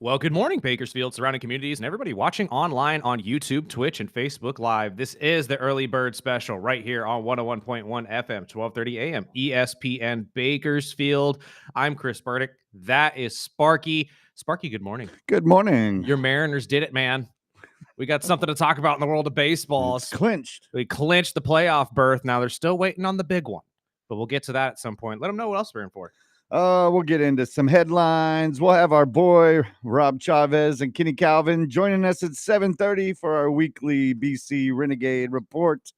Well, good morning, Bakersfield, surrounding communities, and everybody watching online on YouTube, Twitch, and Facebook Live. This is the Early Bird Special right here on 101.1 FM, 1230 AM, ESPN Bakersfield. I'm Chris Burdick. That is Sparky. Sparky, good morning. Good morning. Your Mariners did it, man. We got something to talk about in the world of baseball. It's clinched. We clinched the playoff berth. Now they're still waiting on the big one, but we'll get to that at some point. Let them know what else we're in for. We'll get into some headlines. We'll have our boy Rob Chavez and Kenny Calvin joining us at 7:30 for our weekly BC Renegade report.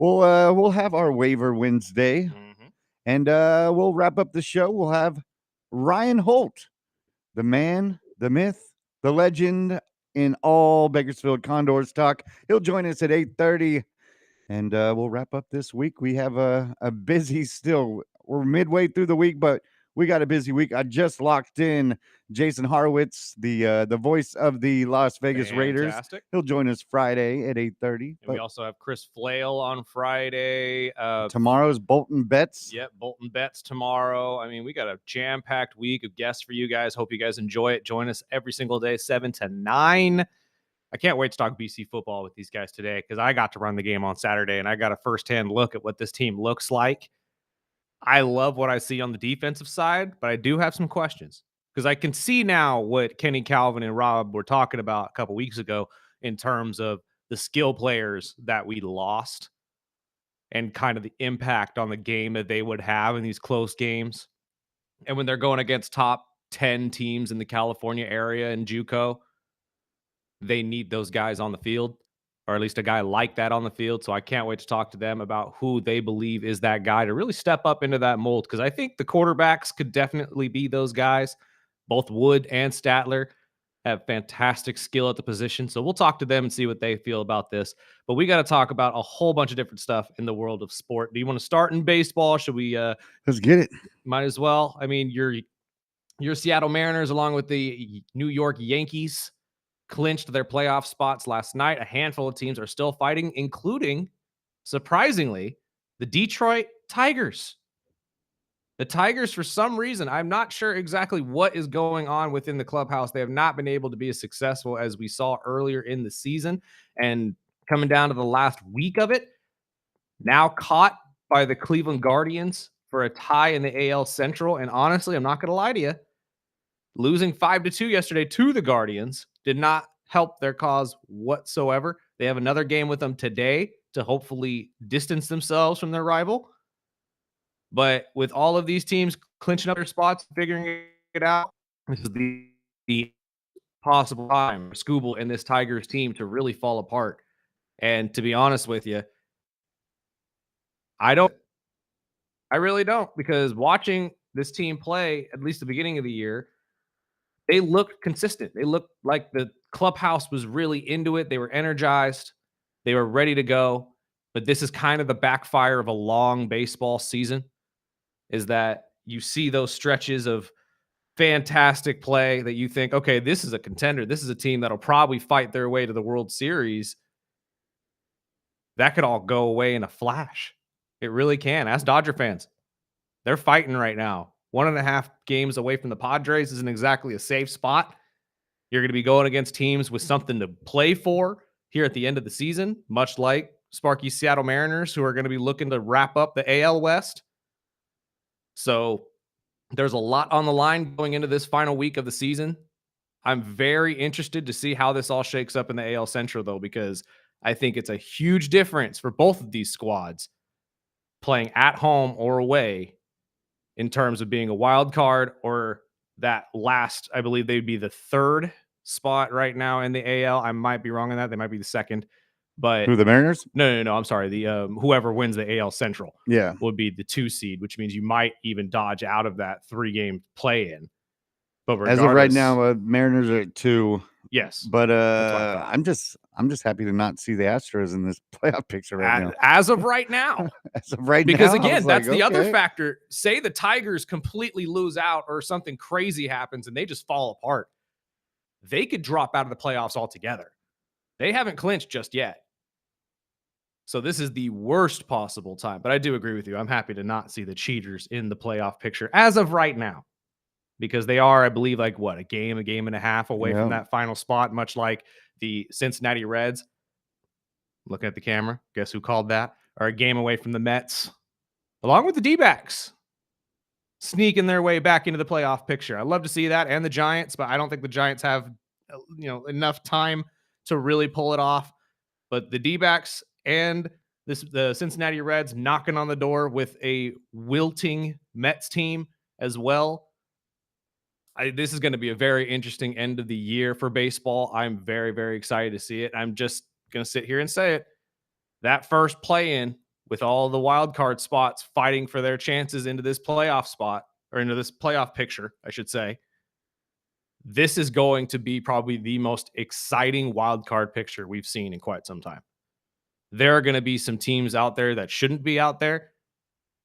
We'll have our waiver Wednesday, and we'll wrap up the show. We'll have Ryan Holt, the man, the myth, the legend in all Bakersfield Condors talk. He'll join us at 8:30, and we'll wrap up this week. We have a busy still. We're midway through the week, but we got a busy week. I just locked in Jason Horowitz, the voice of the Las Vegas Raiders. He'll join us Friday at 8:30. And we also have Chris Flail on Friday. Tomorrow's Bolton Betts. Yep, Bolton Betts tomorrow. I mean, we got a jam-packed week of guests for you guys. Hope you guys enjoy it. Join us every single day, 7 to 9. I can't wait to talk BC football with these guys today because I got to run the game on Saturday, and I got a firsthand look at what this team looks like. I love what I see on the defensive side, but I do have some questions because I can see now what Kenny Calvin and Rob were talking about a couple weeks ago in terms of the skill players that we lost and kind of the impact on the game that they would have in these close games. And when they're going against top 10 teams in the California area in JUCO, they need those guys on the field, or at least a guy like that on the field. So I can't wait to talk to them about who they believe is that guy to really step up into that mold, because I think the quarterbacks could definitely be those guys. Both Wood and Statler have fantastic skill at the position. So we'll talk to them and see what they feel about this. But we got to talk about a whole bunch of different stuff in the world of sport. Do you want to start in baseball? Should we? Let's get it. Might as well. I mean, your Seattle Mariners, along with the New York Yankees, clinched their playoff spots last night. A handful of teams are still fighting, including, surprisingly, the Detroit Tigers. The Tigers, for some reason, I'm not sure exactly what is going on within the clubhouse. They have not been able to be as successful as we saw earlier in the season. And coming down to the last week of it, now caught by the Cleveland Guardians for a tie in the AL Central. And honestly, I'm not going to lie to you, losing 5-2 yesterday to the Guardians did not help their cause whatsoever. They have another game with them today to hopefully distance themselves from their rival. But with all of these teams clinching up their spots, figuring it out, this is the possible time for Scooble and this Tigers team to really fall apart. And to be honest with you, I really don't, because watching this team play, at least the beginning of the year, they looked consistent. They looked like the clubhouse was really into it. They were energized. They were ready to go. But this is kind of the backfire of a long baseball season, is that you see those stretches of fantastic play that you think, okay, this is a contender. This is a team that'll probably fight their way to the World Series. That could all go away in a flash. It really can. Ask Dodger fans. They're fighting right now. 1.5 games away from the Padres isn't exactly a safe spot. You're going to be going against teams with something to play for here at the end of the season, much like Sparky Seattle Mariners, who are going to be looking to wrap up the AL West. So there's a lot on the line going into this final week of the season. I'm very interested to see how this all shakes up in the AL Central, though, because I think it's a huge difference for both of these squads playing at home or away in terms of being a wild card or that last, I believe they'd be the third spot right now in the AL. I might be wrong on that. They might be the second. But Who, the Mariners? No. I'm sorry. The whoever wins the AL Central would be the 2 seed, which means you might even dodge out of that 3-game play-in. But as of right now, Mariners are at 2. Yes, but I'm just happy to not see the Astros in this playoff picture right now. As of right now, because again, that's the other factor. Say the Tigers completely lose out or something crazy happens and they just fall apart, they could drop out of the playoffs altogether. They haven't clinched just yet. So this is the worst possible time. But I do agree with you. I'm happy to not see the cheaters in the playoff picture as of right now. because they are, I believe, like a game and a half away from Yeah. that final spot, much like the Cincinnati Reds. Looking at the camera, guess who called that? Are a game away from the Mets, along with the D-backs, sneaking their way back into the playoff picture. I'd love to see that, and the Giants, but I don't think the Giants have enough time to really pull it off. But the D-backs and the Cincinnati Reds knocking on the door with a wilting Mets team as well. This is going to be a very interesting end of the year for baseball. I'm very, very excited to see it. I'm just going to sit here and say it. That first play-in with all the wild card spots fighting for their chances into this playoff spot, or into this playoff picture, I should say. This is going to be probably the most exciting wild card picture we've seen in quite some time. There are going to be some teams out there that shouldn't be out there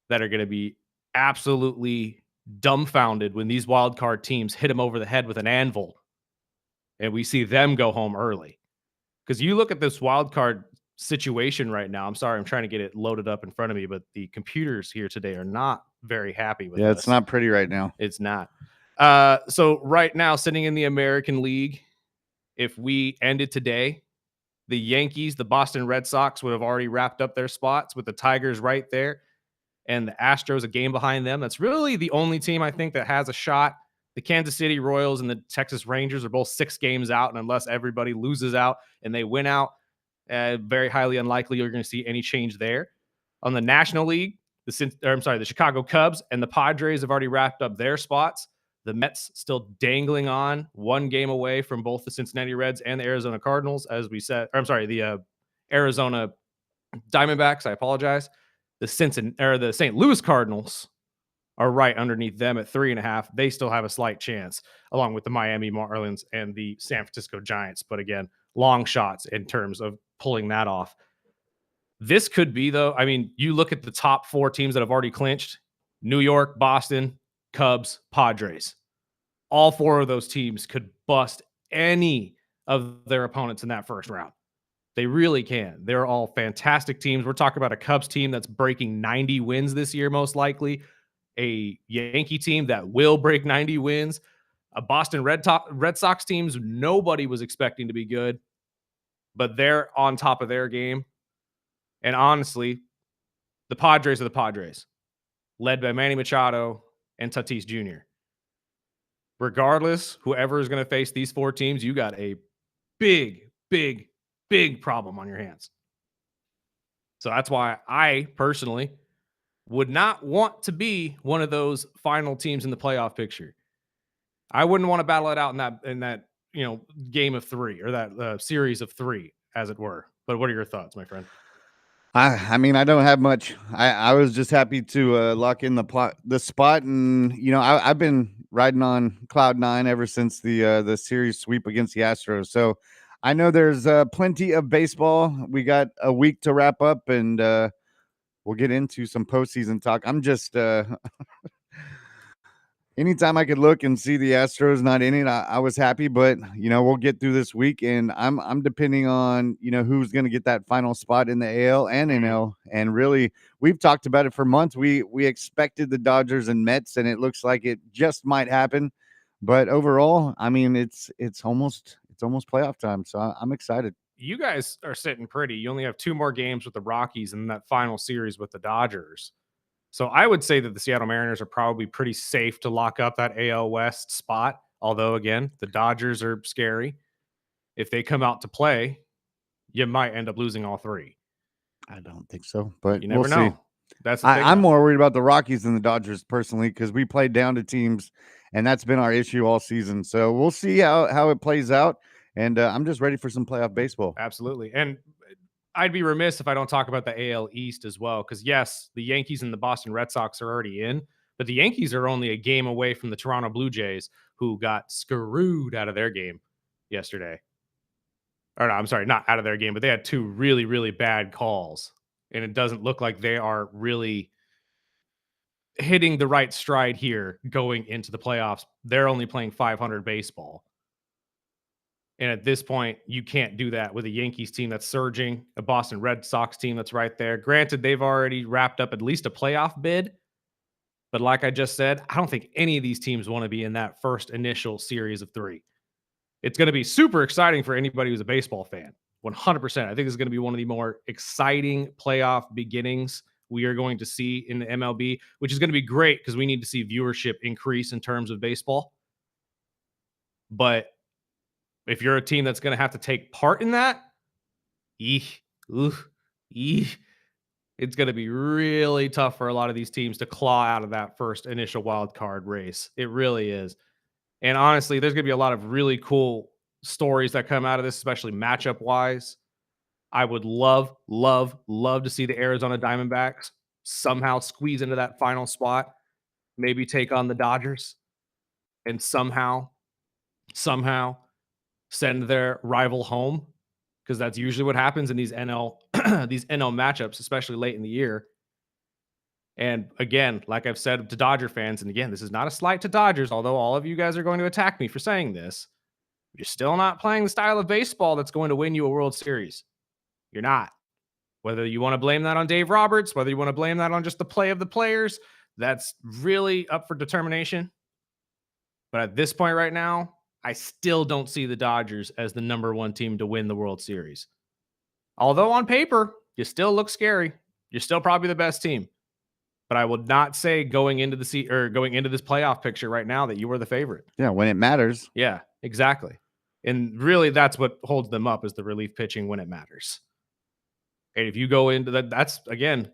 that are going to be absolutely dumbfounded when these wild card teams hit them over the head with an anvil and we see them go home early. Because you look at this wild card situation right now. I'm sorry, I'm trying to get it loaded up in front of me, but the computers here today are not very happy with us. It's not pretty right now. It's not. So right now, sitting in the American League, if we ended today, the Yankees, the Boston Red Sox would have already wrapped up their spots with the Tigers right there, and the Astros a game behind them. That's really the only team I think that has a shot. The Kansas City Royals and the Texas Rangers are both 6 games out, and unless everybody loses out and they win out, very highly unlikely you're going to see any change there. On the National League, the Chicago Cubs and the Padres have already wrapped up their spots. The Mets still dangling on, 1 game away from both the Cincinnati Reds and the Arizona Cardinals, as we said. The Arizona Diamondbacks. I apologize. The St. Louis Cardinals are right underneath them at 3.5. They still have a slight chance, along with the Miami Marlins and the San Francisco Giants. But again, long shots in terms of pulling that off. This could be, though, I mean, you look at the top 4 teams that have already clinched: New York, Boston, Cubs, Padres. All 4 of those teams could bust any of their opponents in that first round. They really can. They're all fantastic teams. We're talking about a Cubs team that's breaking 90 wins this year, most likely. A Yankee team that will break 90 wins. A Boston Red Sox teams nobody was expecting to be good, but they're on top of their game. And honestly, the Padres are the Padres, led by Manny Machado and Tatis Jr. Regardless, whoever is going to face these 4 teams, you got a big, big, big problem on your hands. So that's why I personally would not want to be one of those final teams in the playoff picture. I wouldn't want to battle it out in that game of 3, or that series of 3, as it were. But what are your thoughts, my friend? I mean, I don't have much. I was just happy to lock in the spot, and I've been riding on cloud 9 ever since the series sweep against the Astros. So I know there's plenty of baseball. We got a week to wrap up, and we'll get into some postseason talk. I'm just anytime I could look and see the Astros not in it, I was happy. But we'll get through this week, and I'm depending on who's going to get that final spot in the AL and NL. And really, we've talked about it for months. We expected the Dodgers and Mets, and it looks like it just might happen. But overall, I mean, it's almost playoff time, so I'm excited. You guys are sitting pretty. You only have 2 more games with the Rockies and that final series with the Dodgers. So I would say that the Seattle Mariners are probably pretty safe to lock up that AL West spot. Although, again, the Dodgers are scary. If they come out to play, you might end up losing all 3. I don't think so, but You never know. See. That's the thing. I'm more worried about the Rockies than the Dodgers personally, because we played down to teams, and that's been our issue all season. So we'll see how it plays out. And I'm just ready for some playoff baseball. Absolutely. And I'd be remiss if I don't talk about the AL East as well, because yes, the Yankees and the Boston Red Sox are already in, but the Yankees are only a game away from the Toronto Blue Jays, who got screwed out of their game yesterday. Or no, I'm sorry, not out of their game, but they had 2 really, really bad calls, and it doesn't look like they are really hitting the right stride here going into the playoffs. They're only playing 500 baseball. And at this point, you can't do that with a Yankees team that's surging, a Boston Red Sox team that's right there. Granted, they've already wrapped up at least a playoff bid, But like I just said, I don't think any of these teams want to be in that first initial series of 3. It's going to be super exciting for anybody who's a baseball fan. 100%. I think this is going to be one of the more exciting playoff beginnings we are going to see in the MLB, which is going to be great because we need to see viewership increase in terms of baseball. But if you're a team that's going to have to take part in that, it's going to be really tough for a lot of these teams to claw out of that first initial wild card race. It really is. And honestly, there's going to be a lot of really cool stories that come out of this, especially matchup wise. I would love to see the Arizona Diamondbacks somehow squeeze into that final spot, maybe take on the Dodgers, and somehow send their rival home, because that's usually what happens in these NL these NL matchups, especially late in the year. And again, like I've said to Dodger fans, and again, this is not a slight to Dodgers, although all of you guys are going to attack me for saying this. You're still not playing the style of baseball that's going to win you a World Series. You're not. Whether you want to blame that on Dave Roberts, whether you want to blame that on just the play of the players, that's really up for determination. But at this point right now, I still don't see the Dodgers as the number 1 team to win the World Series. Although on paper, you still look scary. You're still probably the best team. But I would not say going into this playoff picture right now that you were the favorite. Yeah, when it matters. Yeah, exactly. And really, that's what holds them up, is the relief pitching when it matters. And if you go into that, that's again,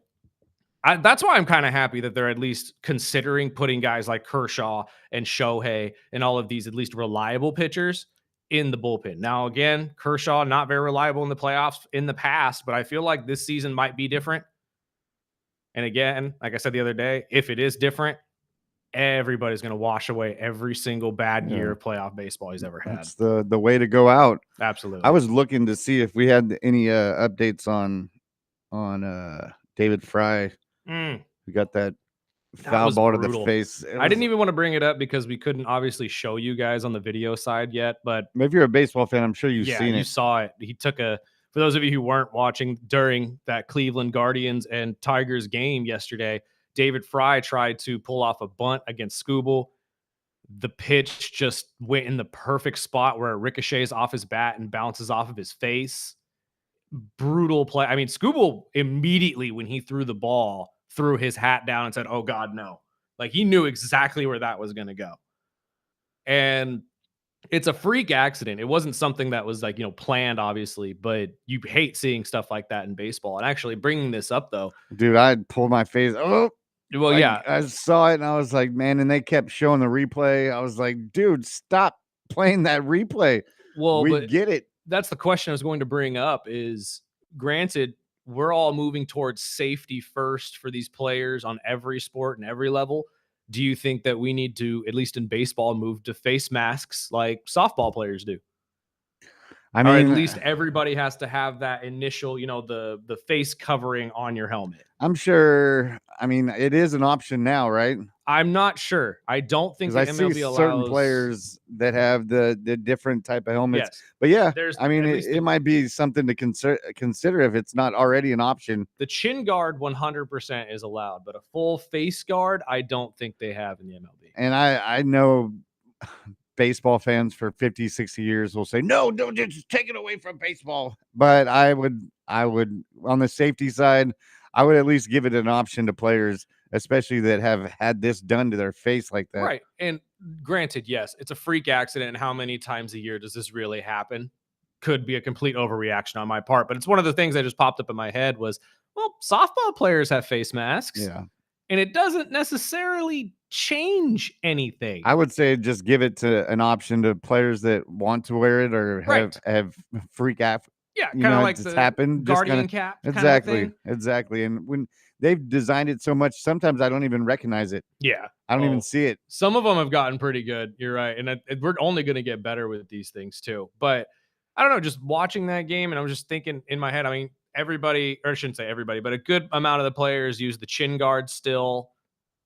that's why I'm kind of happy that they're at least considering putting guys like Kershaw and Shohei and all of these at least reliable pitchers in the bullpen. Now, again, Kershaw not very reliable in the playoffs in the past, but I feel like this season might be different. And again, like I said the other day, if it is different, everybody's going to wash away every single bad year of playoff baseball he's ever had. That's the way to go out. Absolutely. I was looking to see if we had any updates on David Fry. We got that foul ball to the face. I didn't even want to bring it up because we couldn't obviously show you guys on the video side yet. But if you're a baseball fan, I'm sure you've seen it. You saw it. He took for those of you who weren't watching during that Cleveland Guardians and Tigers game yesterday, David Fry tried to pull off a bunt against Skubal. The pitch just went in the perfect spot where it ricochets off his bat and bounces off of his face. Brutal play. I mean, Skubal immediately, when he threw the ball, threw his hat down and said, "Oh God, no." Like, he knew exactly where that was going to go. And it's a freak accident. It wasn't something that was like, planned, obviously, but you hate seeing stuff like that in baseball. And actually bringing this up though, dude, I'd pull my face. Oh, well, yeah, I saw it and I was like, man, and they kept showing the replay. I was like, dude, stop playing that replay. Well, we get it. That's the question I was going to bring up is, granted, we're all moving towards safety first for these players on every sport and every level. Do you think that we need to, at least in baseball, move to face masks like softball players do? I mean, or at least everybody has to have that initial, the face covering on your helmet. I'm sure. I mean, it is an option now, right? I'm not sure. I don't think the MLB allows certain players that have the different type of helmets. Yes. But yeah, I mean, it might be something to consider if it's not already an option. The chin guard 100% is allowed, but a full face guard, I don't think they have in the MLB. And I know baseball fans for 50, 60 years will say, no, don't just take it away from baseball. But I would on the safety side, I would at least give it an option to players, especially that have had this done to their face like that. Right. And granted, yes, it's a freak accident. And how many times a year does this really happen? Could be a complete overreaction on my part. But it's one of the things that just popped up in my head was, well, softball players have face masks. Yeah. And it doesn't necessarily change anything. I would say just give it to an option to players that want to wear it or have freak out. Yeah, kind of like the happened, Guardian cap. Exactly. And when they've designed it so much, sometimes I don't even recognize it. Yeah. I don't even see it. Some of them have gotten pretty good. You're right. And we're only going to get better with these things too. But I don't know, just watching that game, and I'm just thinking in my head, I mean, everybody, or I shouldn't say everybody, but a good amount of the players use the chin guard still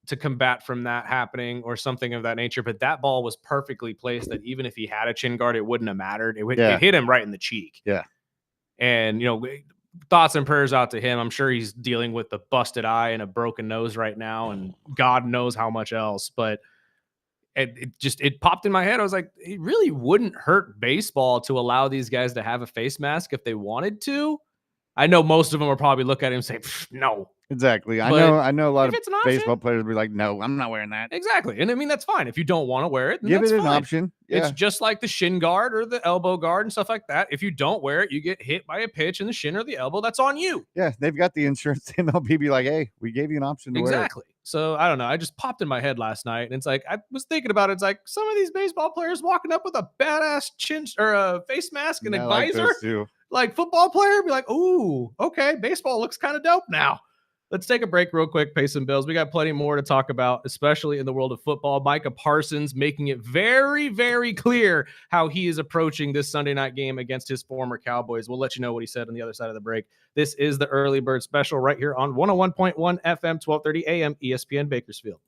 to combat from that happening or something of that nature. But that ball was perfectly placed that even if he had a chin guard, it wouldn't have mattered. It hit him right in the cheek. Yeah. And, thoughts and prayers out to him. I'm sure he's dealing with a busted eye and a broken nose right now, and God knows how much else. But it popped in my head. I was like, it really wouldn't hurt baseball to allow these guys to have a face mask if they wanted to. I know most of them will probably look at him and say, no. Exactly. But I know a lot if of it's an option, baseball players be like, no, I'm not wearing that. exactly. And I mean, that's fine. If you don't want to wear it, then Give that's it an fine. option. It's Yeah. just like the shin guard or the elbow guard and stuff like that. If you don't wear it, you get hit by a pitch in the shin or the elbow. That's on you. Yeah. They've got the insurance. The MLB be like, hey, we gave you an option to wear it. Exactly. So I don't know. I just popped in my head last night, and it's like I was thinking about it. It's like some of these baseball players walking up with a badass chin or a face mask and a I like visor, those too. like football player, be like, "Ooh, okay, baseball looks kind of dope now." Let's take a break real quick, pay some bills. We got plenty more to talk about, especially in the world of football. Micah Parsons making it very, very clear how he is approaching this Sunday night game against his former Cowboys. We'll let you know what he said on the other side of the break. This is the Early Bird Special right here on 101.1 FM, 1230 AM, ESPN Bakersfield.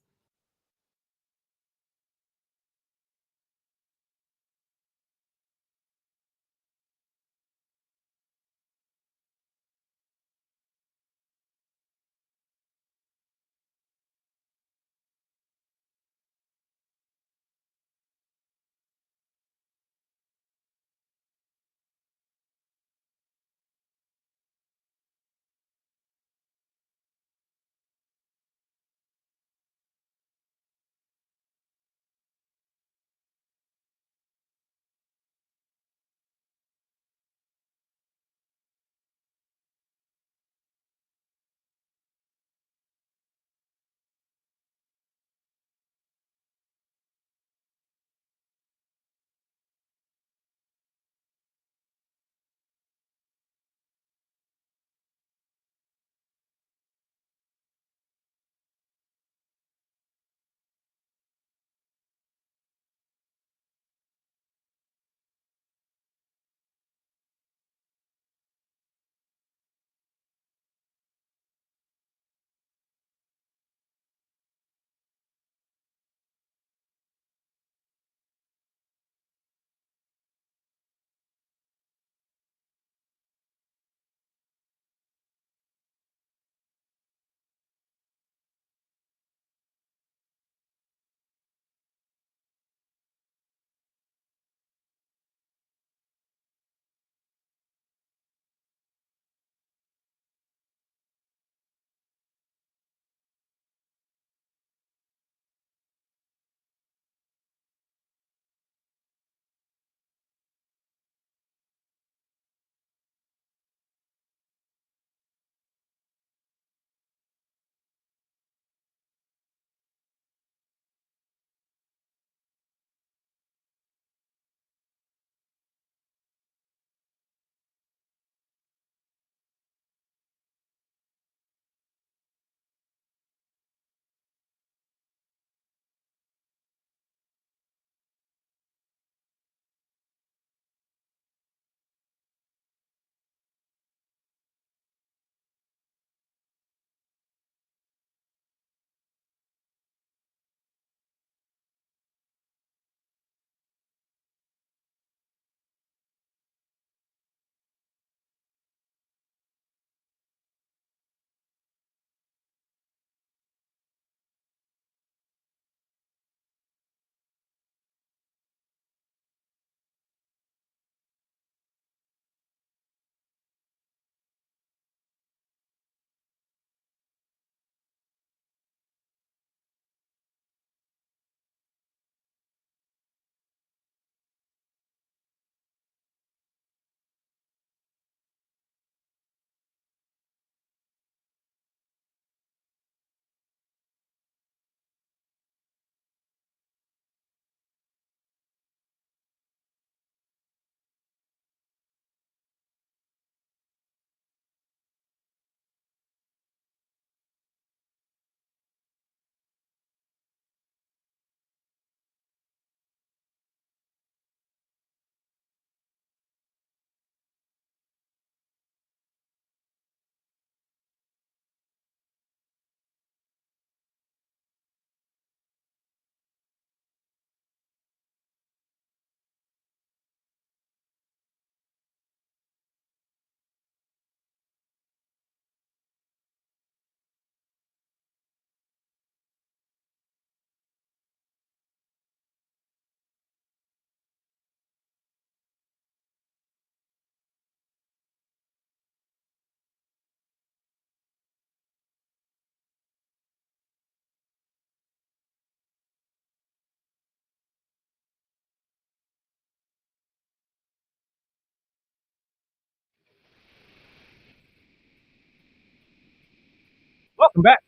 Welcome back.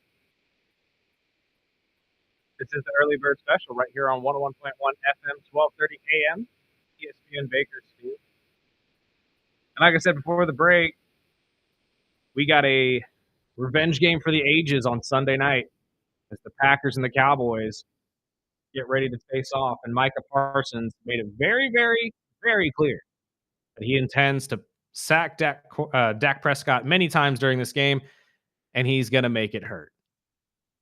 This is the Early Bird Special right here on 101.1 FM, 1230 AM, ESPN Bakersfield. And like I said before the break, we got a revenge game for the ages on Sunday night as the Packers and the Cowboys get ready to face off. And Micah Parsons made it very, very, very clear that he intends to sack Dak Prescott many times during this game, and he's going to make it hurt.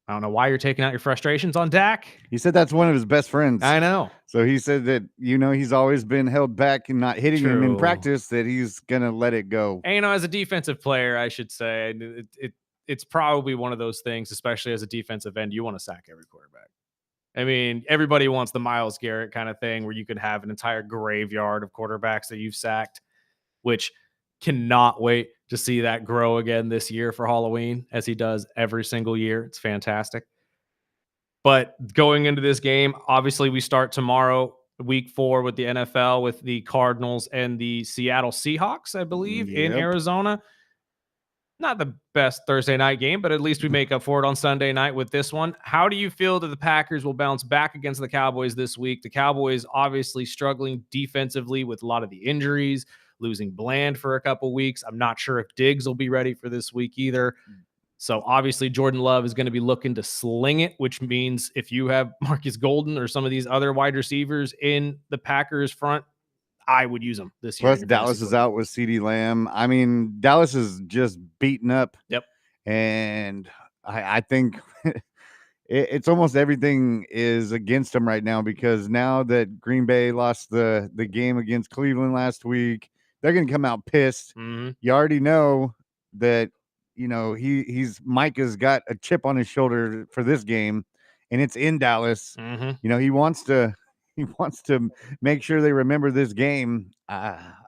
I don't know why you're taking out your frustrations on Dak. He said that's one of his best friends. I know. So he said that, he's always been held back and not hitting him in practice, that he's going to let it go. And, as a defensive player, I should say, it's probably one of those things, especially as a defensive end, you want to sack every quarterback. I mean, everybody wants the Myles Garrett kind of thing where you could have an entire graveyard of quarterbacks that you've sacked, which cannot wait to see that grow again this year for Halloween, as he does every single year. It's fantastic. But going into this game, obviously we start tomorrow, week 4 with the NFL, with the Cardinals and the Seattle Seahawks, I believe, in Arizona. Not the best Thursday night game, but at least we make up for it on Sunday night with this one. How do you feel that the Packers will bounce back against the Cowboys this week? The Cowboys obviously struggling defensively with a lot of the injuries, losing Bland for a couple weeks. I'm not sure if Diggs will be ready for this week either. So obviously Jordan Love is going to be looking to sling it, which means if you have Marcus Golden or some of these other wide receivers in the Packers front, I would use them this year. Plus Dallas is out with CeeDee Lamb. I mean, Dallas is just beaten up. Yep. And I think it's almost everything is against them right now, because now that Green Bay lost the game against Cleveland last week, they're going to come out pissed. Mm-hmm. You already know that, Micah's got a chip on his shoulder for this game, and it's in Dallas. Mm-hmm. He wants to make sure they remember this game. It's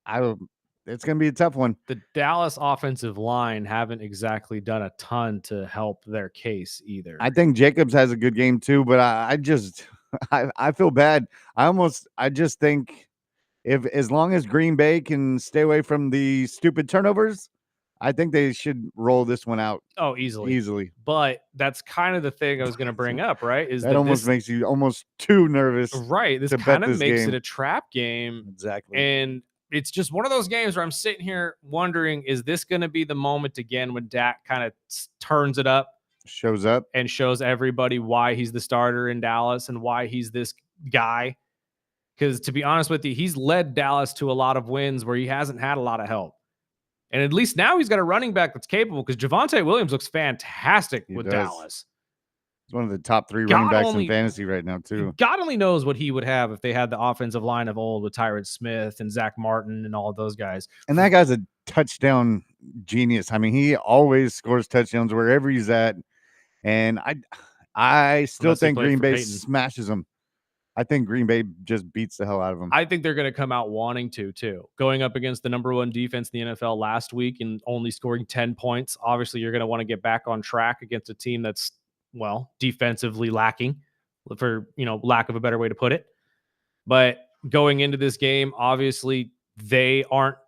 going to be a tough one. The Dallas offensive line haven't exactly done a ton to help their case either. I think Jacobs has a good game too, but I feel bad. I just think as long as Green Bay can stay away from the stupid turnovers, I think they should roll this one out. Oh, easily. But that's kind of the thing I was going to bring up, right? Is that almost makes you almost too nervous. Right. This kind of makes it a trap game. Exactly. And it's just one of those games where I'm sitting here wondering, is this going to be the moment again when Dak kind of turns it up, shows up, and shows everybody why he's the starter in Dallas and why he's this guy? Because to be honest with you, he's led Dallas to a lot of wins where he hasn't had a lot of help. And at least now he's got a running back that's capable, because Javonte Williams looks fantastic with Dallas. He's one of the top 3 running backs in fantasy right now, too. God only knows what he would have if they had the offensive line of old with Tyron Smith and Zach Martin and all of those guys. And that guy's a touchdown genius. I mean, he always scores touchdowns wherever he's at. And I still think Green Bay smashes him. I think Green Bay just beats the hell out of them. I think they're going to come out wanting to, too. Going up against the number 1 defense in the NFL last week and only scoring 10 points. Obviously, you're going to want to get back on track against a team that's, defensively lacking, for, lack of a better way to put it. But going into this game, obviously, they aren't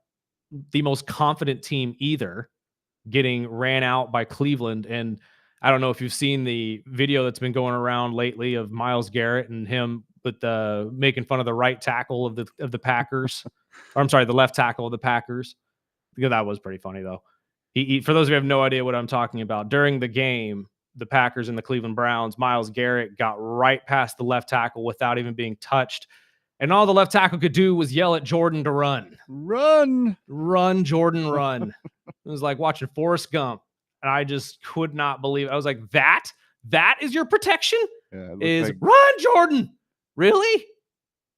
the most confident team either, getting ran out by Cleveland. And I don't know if you've seen the video that's been going around lately of Myles Garrett and him with making fun of the right tackle of the Packers. Or I'm sorry, the left tackle of the Packers. Because that was pretty funny, though. He, for those of you who have no idea what I'm talking about, during the game, the Packers and the Cleveland Browns, Myles Garrett got right past the left tackle without even being touched. And all the left tackle could do was yell at Jordan to run. Run, Jordan, run. It was like watching Forrest Gump. And I just could not believe it. I was like, that is your protection? Yeah, run, Jordan. Really?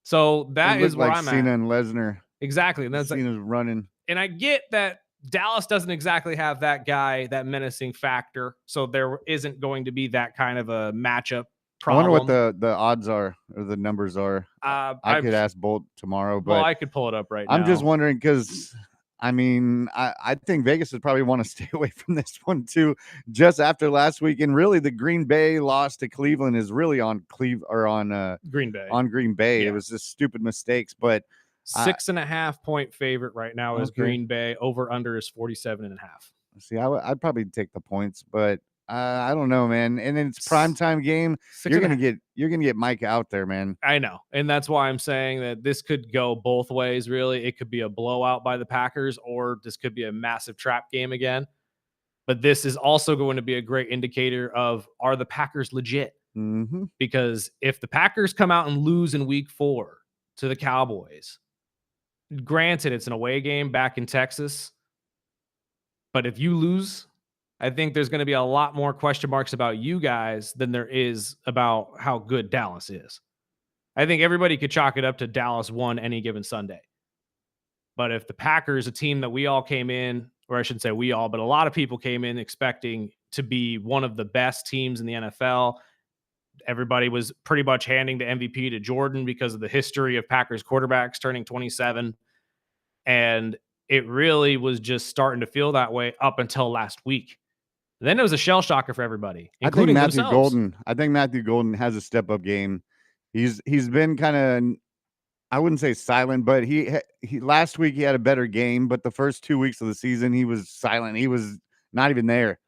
So that is where I'm at. Cena and Lesnar. Exactly. And that's Cena's running. And I get that Dallas doesn't exactly have that guy, that menacing factor. So there isn't going to be that kind of a matchup problem. I wonder what the odds are, or the numbers are. I could ask Bolt tomorrow, but I could pull it up right now. I'm just wondering, because I mean, I think Vegas would probably want to stay away from this one too, just after last week. And really, the Green Bay loss to Cleveland is really on Green Bay. On Green Bay, yeah. It was just stupid mistakes. But 6.5 point favorite right now is Green Bay. Over under is 47.5. See, I'd probably take the points, but I don't know, man. And then it's S- primetime game. Six and a half. You're gonna get Mike out there, man. I know. And that's why I'm saying that this could go both ways, really. It could be a blowout by the Packers, or this could be a massive trap game again. But this is also going to be a great indicator of, are the Packers legit? Hmm. Because if the Packers come out and lose in week 4 to the Cowboys, granted, it's an away game back in Texas, but if you lose, I think there's going to be a lot more question marks about you guys than there is about how good Dallas is. I think everybody could chalk it up to Dallas won any given Sunday. But if the Packers, a team that we all came in, or I shouldn't say we all, but a lot of people came in expecting to be one of the best teams in the NFL. Everybody was pretty much handing the MVP to Jordan because of the history of Packers quarterbacks turning 27. And it really was just starting to feel that way up until last week. Then it was a shell shocker for everybody, including themselves. I think Matthew Golden has a step up game. He's been kind of, I wouldn't say silent, but he last week he had a better game, but the first 2 weeks of the season he was silent. He was not even there.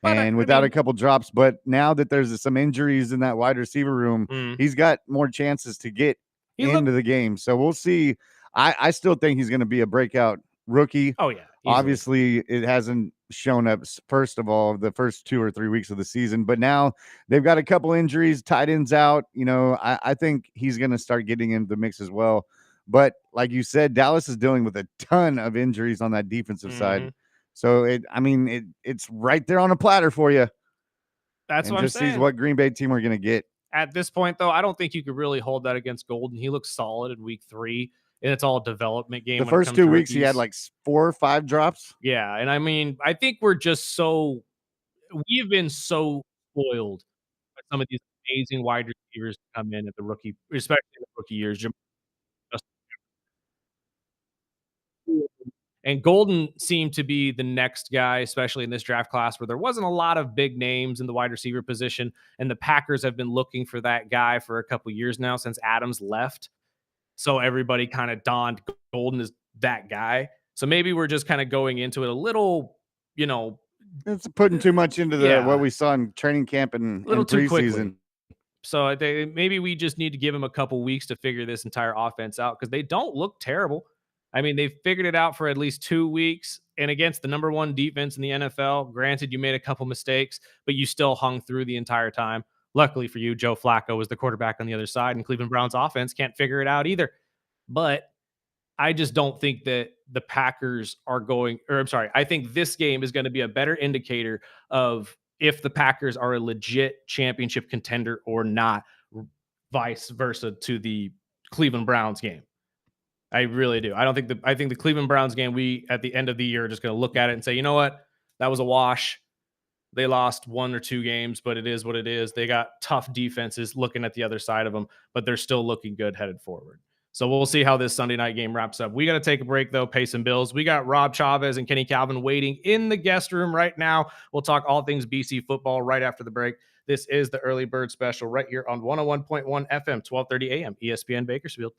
But And I without a mean, couple drops, but now that there's some injuries in that wide receiver room, mm, he's got more chances to get he looked, into the game. So we'll see. I still think he's going to be a breakout rookie. oh, yeah, easily. Obviously, it hasn't shown up, first of all, the first 2 or 3 weeks of the season, but now they've got a couple injuries, tight ends out. I think he's going to start getting into the mix as well. But like you said, Dallas is dealing with a ton of injuries on that defensive side. Hmm. So it's right there on a platter for you, That's and what I'm just sees saying. what Green Bay team we're gonna get. At this point, though, I don't think you could really hold that against Golden. He looks solid in week 3, and it's all development The game when it first comes two to weeks he had rookies. like 4 or 5 drops. Yeah, and I mean, I think we're just so we've been so spoiled by some of these amazing wide receivers come in at the rookie, especially in the rookie years. And Golden seemed to be the next guy, especially in this draft class, where there wasn't a lot of big names in the wide receiver position. And the Packers have been looking for that guy for a couple years now since Adams left. So everybody kind of donned Golden as that guy. So maybe we're just kind of going into it a little, you know, It's putting too much into the what yeah, we saw in training camp a little and too preseason. quickly. So I think maybe we just need to give him a couple weeks to figure this entire offense out, because they don't look terrible. I mean, they've figured it out for at least 2 weeks, and against the number one defense in the NFL. Granted, you made a couple mistakes, but you still hung through the entire time. Luckily for you, Joe Flacco was the quarterback on the other side, and Cleveland Browns offense can't figure it out either. But I just don't think that the Packers are going, or I'm sorry, I think this game is going to be a better indicator of if the Packers are a legit championship contender or not, vice versa to the Cleveland Browns game. I really do. I think the Cleveland Browns game, we at the end of the year are just going to look at it and say, you know what? That was a wash. They lost 1 or 2 games, but it is what it is. They got tough defenses looking at the other side of them, but they're still looking good headed forward. So we'll see how this Sunday night game wraps up. We got to take a break, though, pay some bills. We got Rob Chavez and Kenny Calvin waiting in the guest room right now. We'll talk all things BC football right after the break. This is the Early Bird Special right here on 101.1 FM, 1230 AM, ESPN Bakersfield.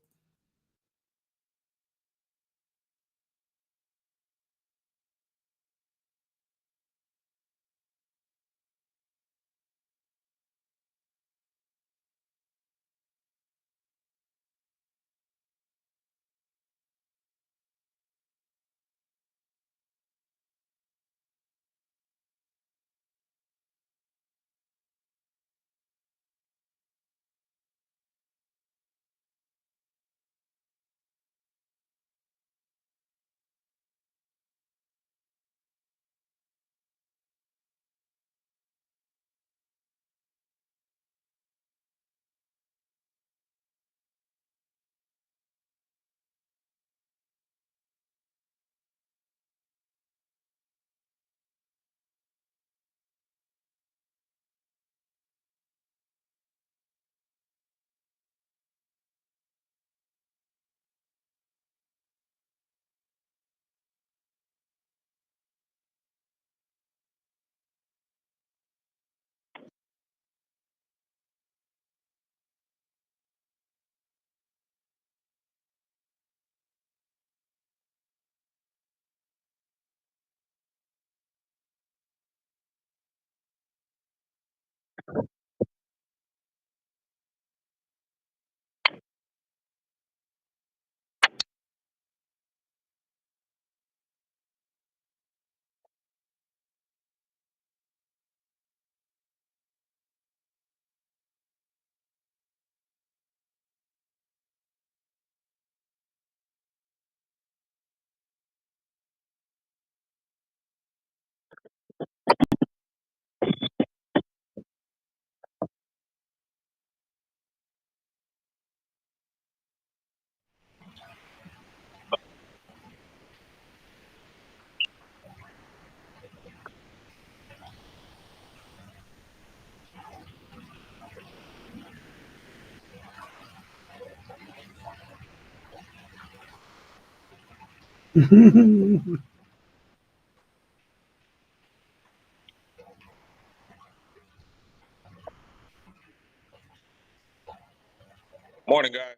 Morning, guys.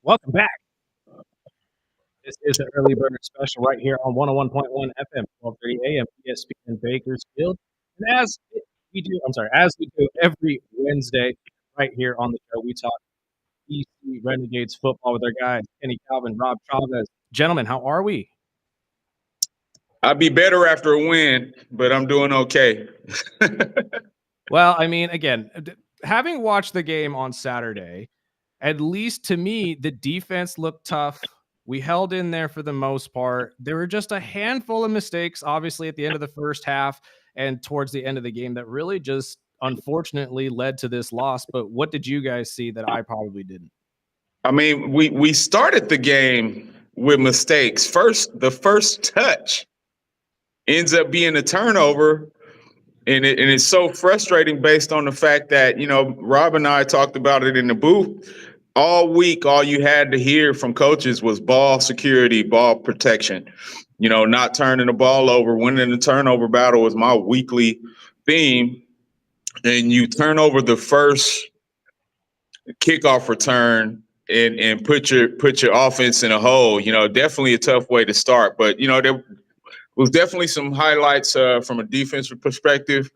Welcome back. This is the Early Burner Special right here on 101.1 FM, 12:30 a.m. ESPN Bakersfield. And as we do every Wednesday right here on the show, we talk BC Renegades football with our guys, Kenny Calvin, Rob Chavez. Gentlemen, how are we? I'd be better after a win, but I'm doing okay. Well, I mean, again, having watched the game on Saturday, at least to me, the defense looked tough. We held in there for the most part. There were just a handful of mistakes, obviously, at the end of the first half and towards the end of the game that really just unfortunately led to this loss. But what did you guys see that I probably didn't? I mean, we started the game with mistakes. The first touch ends up being a turnover, and it's so frustrating based on the fact that, Rob and I talked about it in the booth. All week, all you had to hear from coaches was ball security, ball protection, not turning the ball over. Winning the turnover battle was my weekly theme. And you turn over the first kickoff return and put your offense in a hole. Definitely a tough way to start. But there was definitely some highlights from a defensive perspective.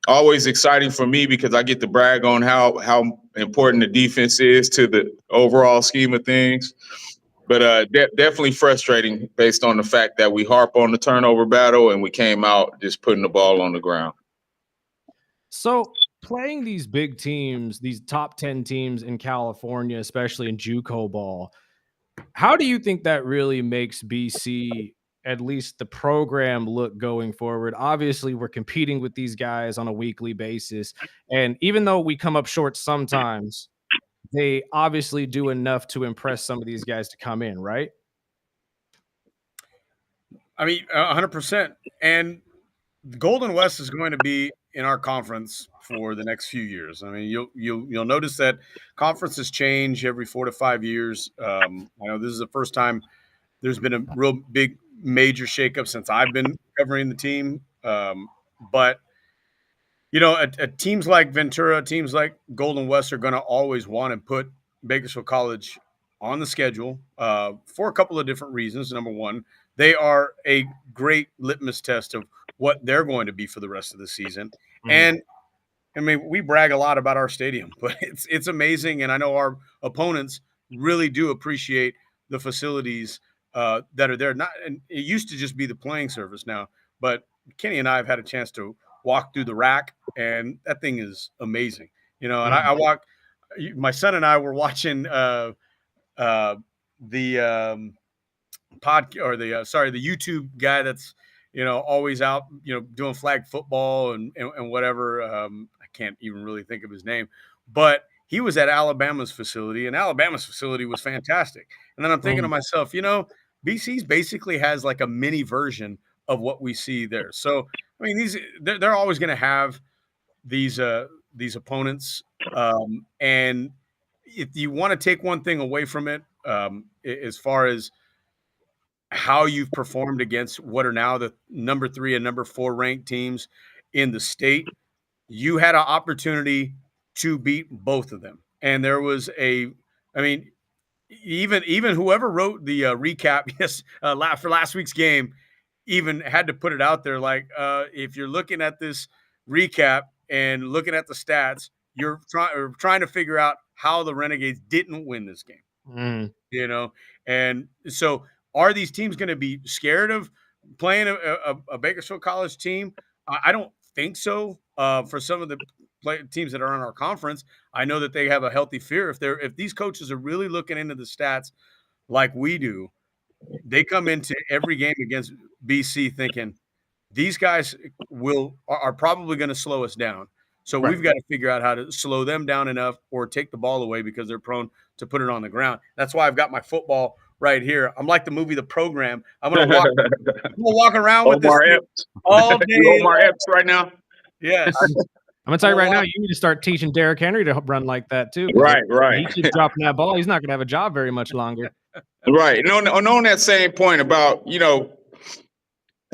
Always exciting for me because I get to brag on how important the defense is to the overall scheme of things. But definitely frustrating based on the fact that we harp on the turnover battle and we came out just putting the ball on the ground. So playing these big teams, these top 10 teams in California, especially in JUCO ball, how do you think that really makes BC, at least the program, look going forward? Obviously, we're competing with these guys on a weekly basis. And even though we come up short sometimes, they obviously do enough to impress some of these guys to come in, right? I mean, 100%. And the Golden West is going to be in our conference for the next few years. I mean, you'll notice that conferences change every 4 to 5 years. I know this is the first time there's been a real big major shakeup since I've been covering the team. But at teams like Ventura, teams like Golden West are going to always want to put Bakersfield College on the schedule for a couple of different reasons. Number one, they are a great litmus test of what they're going to be for the rest of the season. Mm-hmm. And I mean, we brag a lot about our stadium, but it's amazing. And I know our opponents really do appreciate the facilities that are there. And it used to just be the playing surface now, but Kenny and I have had a chance to walk through the rack, and that thing is amazing. And I walk. My son and I were watching the YouTube guy that's always out doing flag football and whatever. I can't even really think of his name. but he was at Alabama's facility, and Alabama's facility was fantastic. And then I'm thinking to myself, BC's basically has like a mini version of what we see there. So, I mean, they're always going to have these opponents, and if you want to take one thing away from it, as far as how you've performed against what are now the number 3 and number 4 ranked teams in the state, you had an opportunity to beat both of them. And there was even whoever wrote the recap for last week's game even had to put it out there like, if you're looking at this recap and looking at the stats, you're trying to figure out how the Renegades didn't win this game. And so are these teams going to be scared of playing a Bakersfield College team? I don't think so. For some of the teams that are in our conference, I know that they have a healthy fear. If these coaches are really looking into the stats like we do, they come into every game against BC thinking these guys are probably going to slow us down. So we've got to figure out how to slow them down enough or take the ball away because they're prone to put it on the ground. That's why I've got my football right here. I'm like the movie The Program. I'm going to walk around with this all day. Omar Epps right now. Yes. I'm going to tell you right now, you need to start teaching Derrick Henry to run like that too. Right. He keeps dropping that ball. He's not going to have a job very much longer. Right. And on that same point about,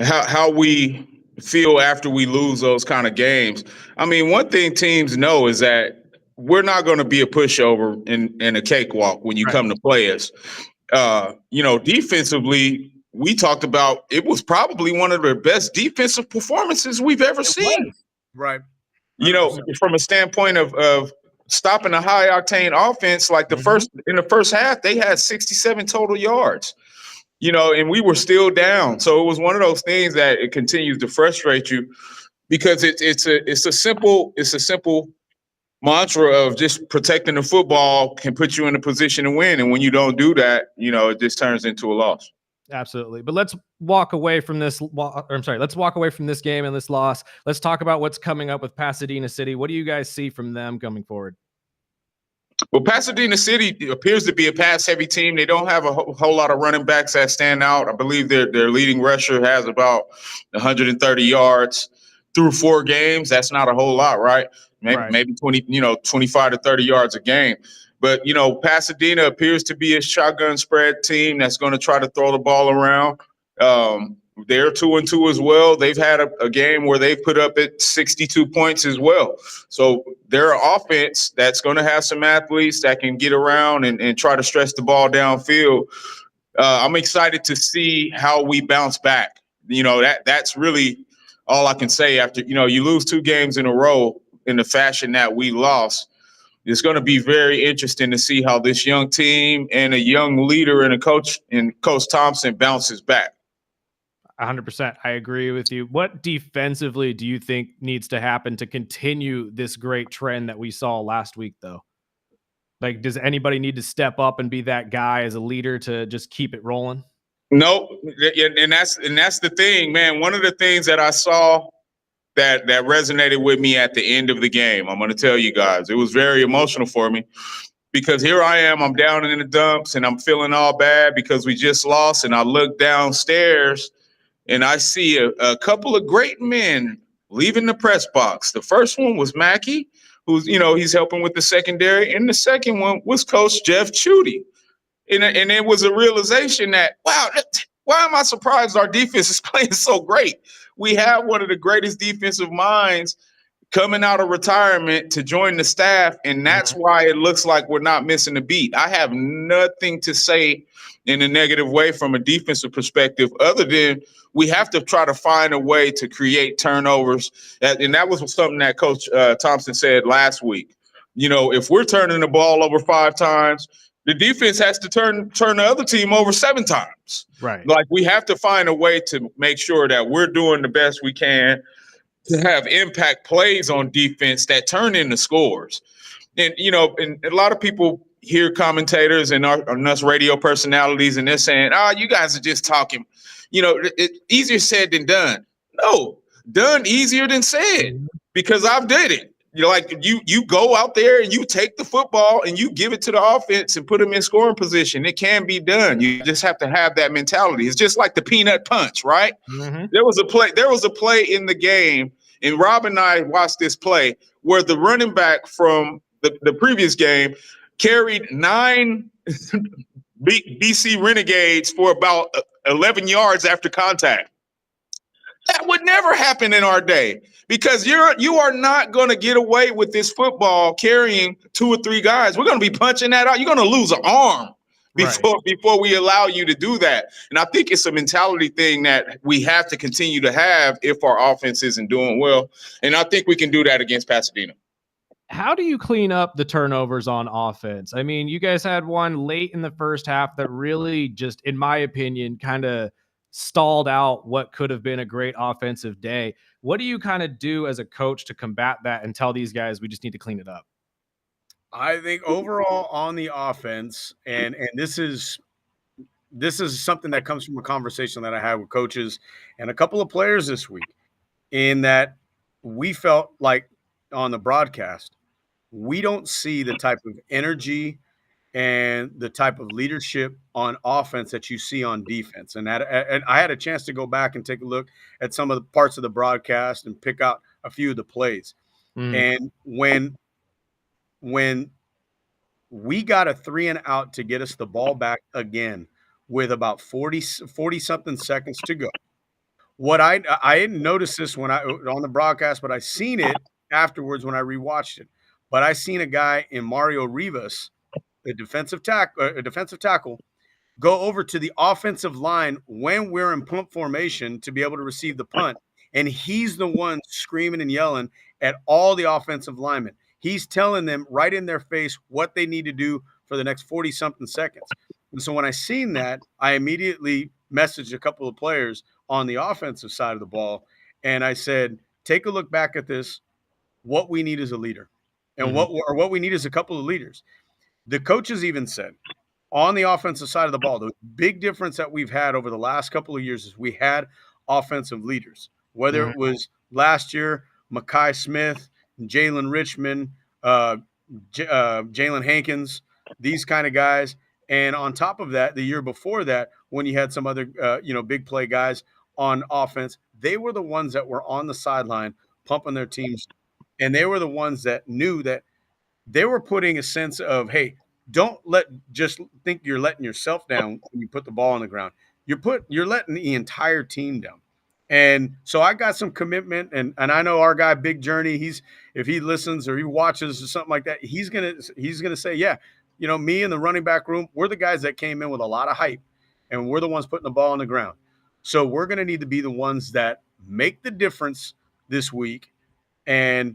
how we feel after we lose those kind of games. I mean, one thing teams know is that we're not going to be a pushover in a cakewalk when you come to play us. Defensively, we talked about it was probably one of the best defensive performances we've ever seen. Right. From a standpoint of stopping a high octane offense, like in the first half, they had 67 total yards. And we were still down. So it was one of those things that it continues to frustrate you because it's a simple mantra of just protecting the football can put you in a position to win. And when you don't do that, it just turns into a loss. Absolutely. But let's walk away from this. Let's walk away from this game and this loss. Let's talk about what's coming up with Pasadena City. What do you guys see from them coming forward? Well, Pasadena City appears to be a pass-heavy team. They don't have a whole lot of running backs that stand out. I believe their leading rusher has about 130 yards through 4 games. That's not a whole lot, right? Maybe 25 to 30 yards a game. But, Pasadena appears to be a shotgun spread team that's going to try to throw the ball around. They're 2-2 as well. They've had a game where they've put up at 62 points as well. So they're an offense that's going to have some athletes that can get around and try to stretch the ball downfield. I'm excited to see how we bounce back. That's really all I can say after, you lose 2 games in a row in the fashion that we lost. It's going to be very interesting to see how this young team and a young leader and Coach Thompson bounces back. 100%. I agree with you. What defensively do you think needs to happen to continue this great trend that we saw last week, though? Like, does anybody need to step up and be that guy as a leader to just keep it rolling? No, and that's the thing, man. One of the things that I saw that resonated with me at the end of the game, I'm going to tell you guys, it was very emotional for me because here I am, I'm down in the dumps and I'm feeling all bad because we just lost, and I look downstairs and I see a couple of great men leaving the press box. The first one was Mackey, who's, he's helping with the secondary. And the second one was Coach Jeff Chudy. And it was a realization that, wow, why am I surprised our defense is playing so great? We have one of the greatest defensive minds coming out of retirement to join the staff, and that's why it looks like we're not missing a beat. I have nothing to say in a negative way from a defensive perspective other than we have to try to find a way to create turnovers. And that was something that Coach Thompson said last week. If we're turning the ball over 5 times, the defense has to turn the other team over 7 times. Right. Like, we have to find a way to make sure that we're doing the best we can to have impact plays on defense that turn into scores. And, and a lot of people hear commentators and us radio personalities, and they're saying, you guys are just talking, it's easier said than done. No, done easier than said, because I've did it. you go out there and you take the football and you give it to the offense and put them in scoring position. It can be done. You just have to have that mentality. It's just like the peanut punch, right? Mm-hmm. There was a play in the game, and Rob and I watched this play where the running back from the previous game carried 9 BC Renegades for about 11 yards after contact. That would never happen in our day because you are not going to get away with this football carrying 2 or 3 guys. We're going to be punching that out. You're going to lose an arm before we allow you to do that. And I think it's a mentality thing that we have to continue to have if our offense isn't doing well. And I think we can do that against Pasadena. How do you clean up the turnovers on offense? I mean, you guys had one late in the first half that really just, in my opinion, kind of stalled out what could have been a great offensive day. What do you kind of do as a coach to combat that and tell these guys we just need to clean it up? I think overall on the offense, and this is something that comes from a conversation that I had with coaches and a couple of players this week, in that we felt like on the broadcast, we don't see the type of energy and the type of leadership on offense that you see on defense. And I had a chance to go back and take a look at some of the parts of the broadcast and pick out a few of the plays. And when we got a 3-and-out to get us the ball back again with about 40 something seconds to go, what I didn't notice this when on the broadcast, but I seen it afterwards when I rewatched it. But I seen a guy in Mario Rivas, a defensive tackle, go over to the offensive line when we're in punt formation to be able to receive the punt. And he's the one screaming and yelling at all the offensive linemen. He's telling them right in their face what they need to do for the next 40-something seconds. And so when I seen that, I immediately messaged a couple of players on the offensive side of the ball. And I said, take a look back at this. What we need is a leader. And what we need is a couple of leaders. The coaches even said on the offensive side of the ball, the big difference that we've had over the last couple of years is we had offensive leaders, whether it was last year, Mekhi Smith, Jalen Richmond, Jalen Hankins, these kind of guys. And on top of that, the year before that, when you had some other, big play guys on offense, they were the ones that were on the sideline pumping their teams. And they were the ones that knew that they were putting a sense of, hey, don't just think you're letting yourself down when you put the ball on the ground. You're letting the entire team down. And so I got some commitment, and I know our guy Big Journey, if he listens or he watches or something like that, he's gonna say, yeah, me and the running back room, we're the guys that came in with a lot of hype, and we're the ones putting the ball on the ground. So we're gonna need to be the ones that make the difference this week and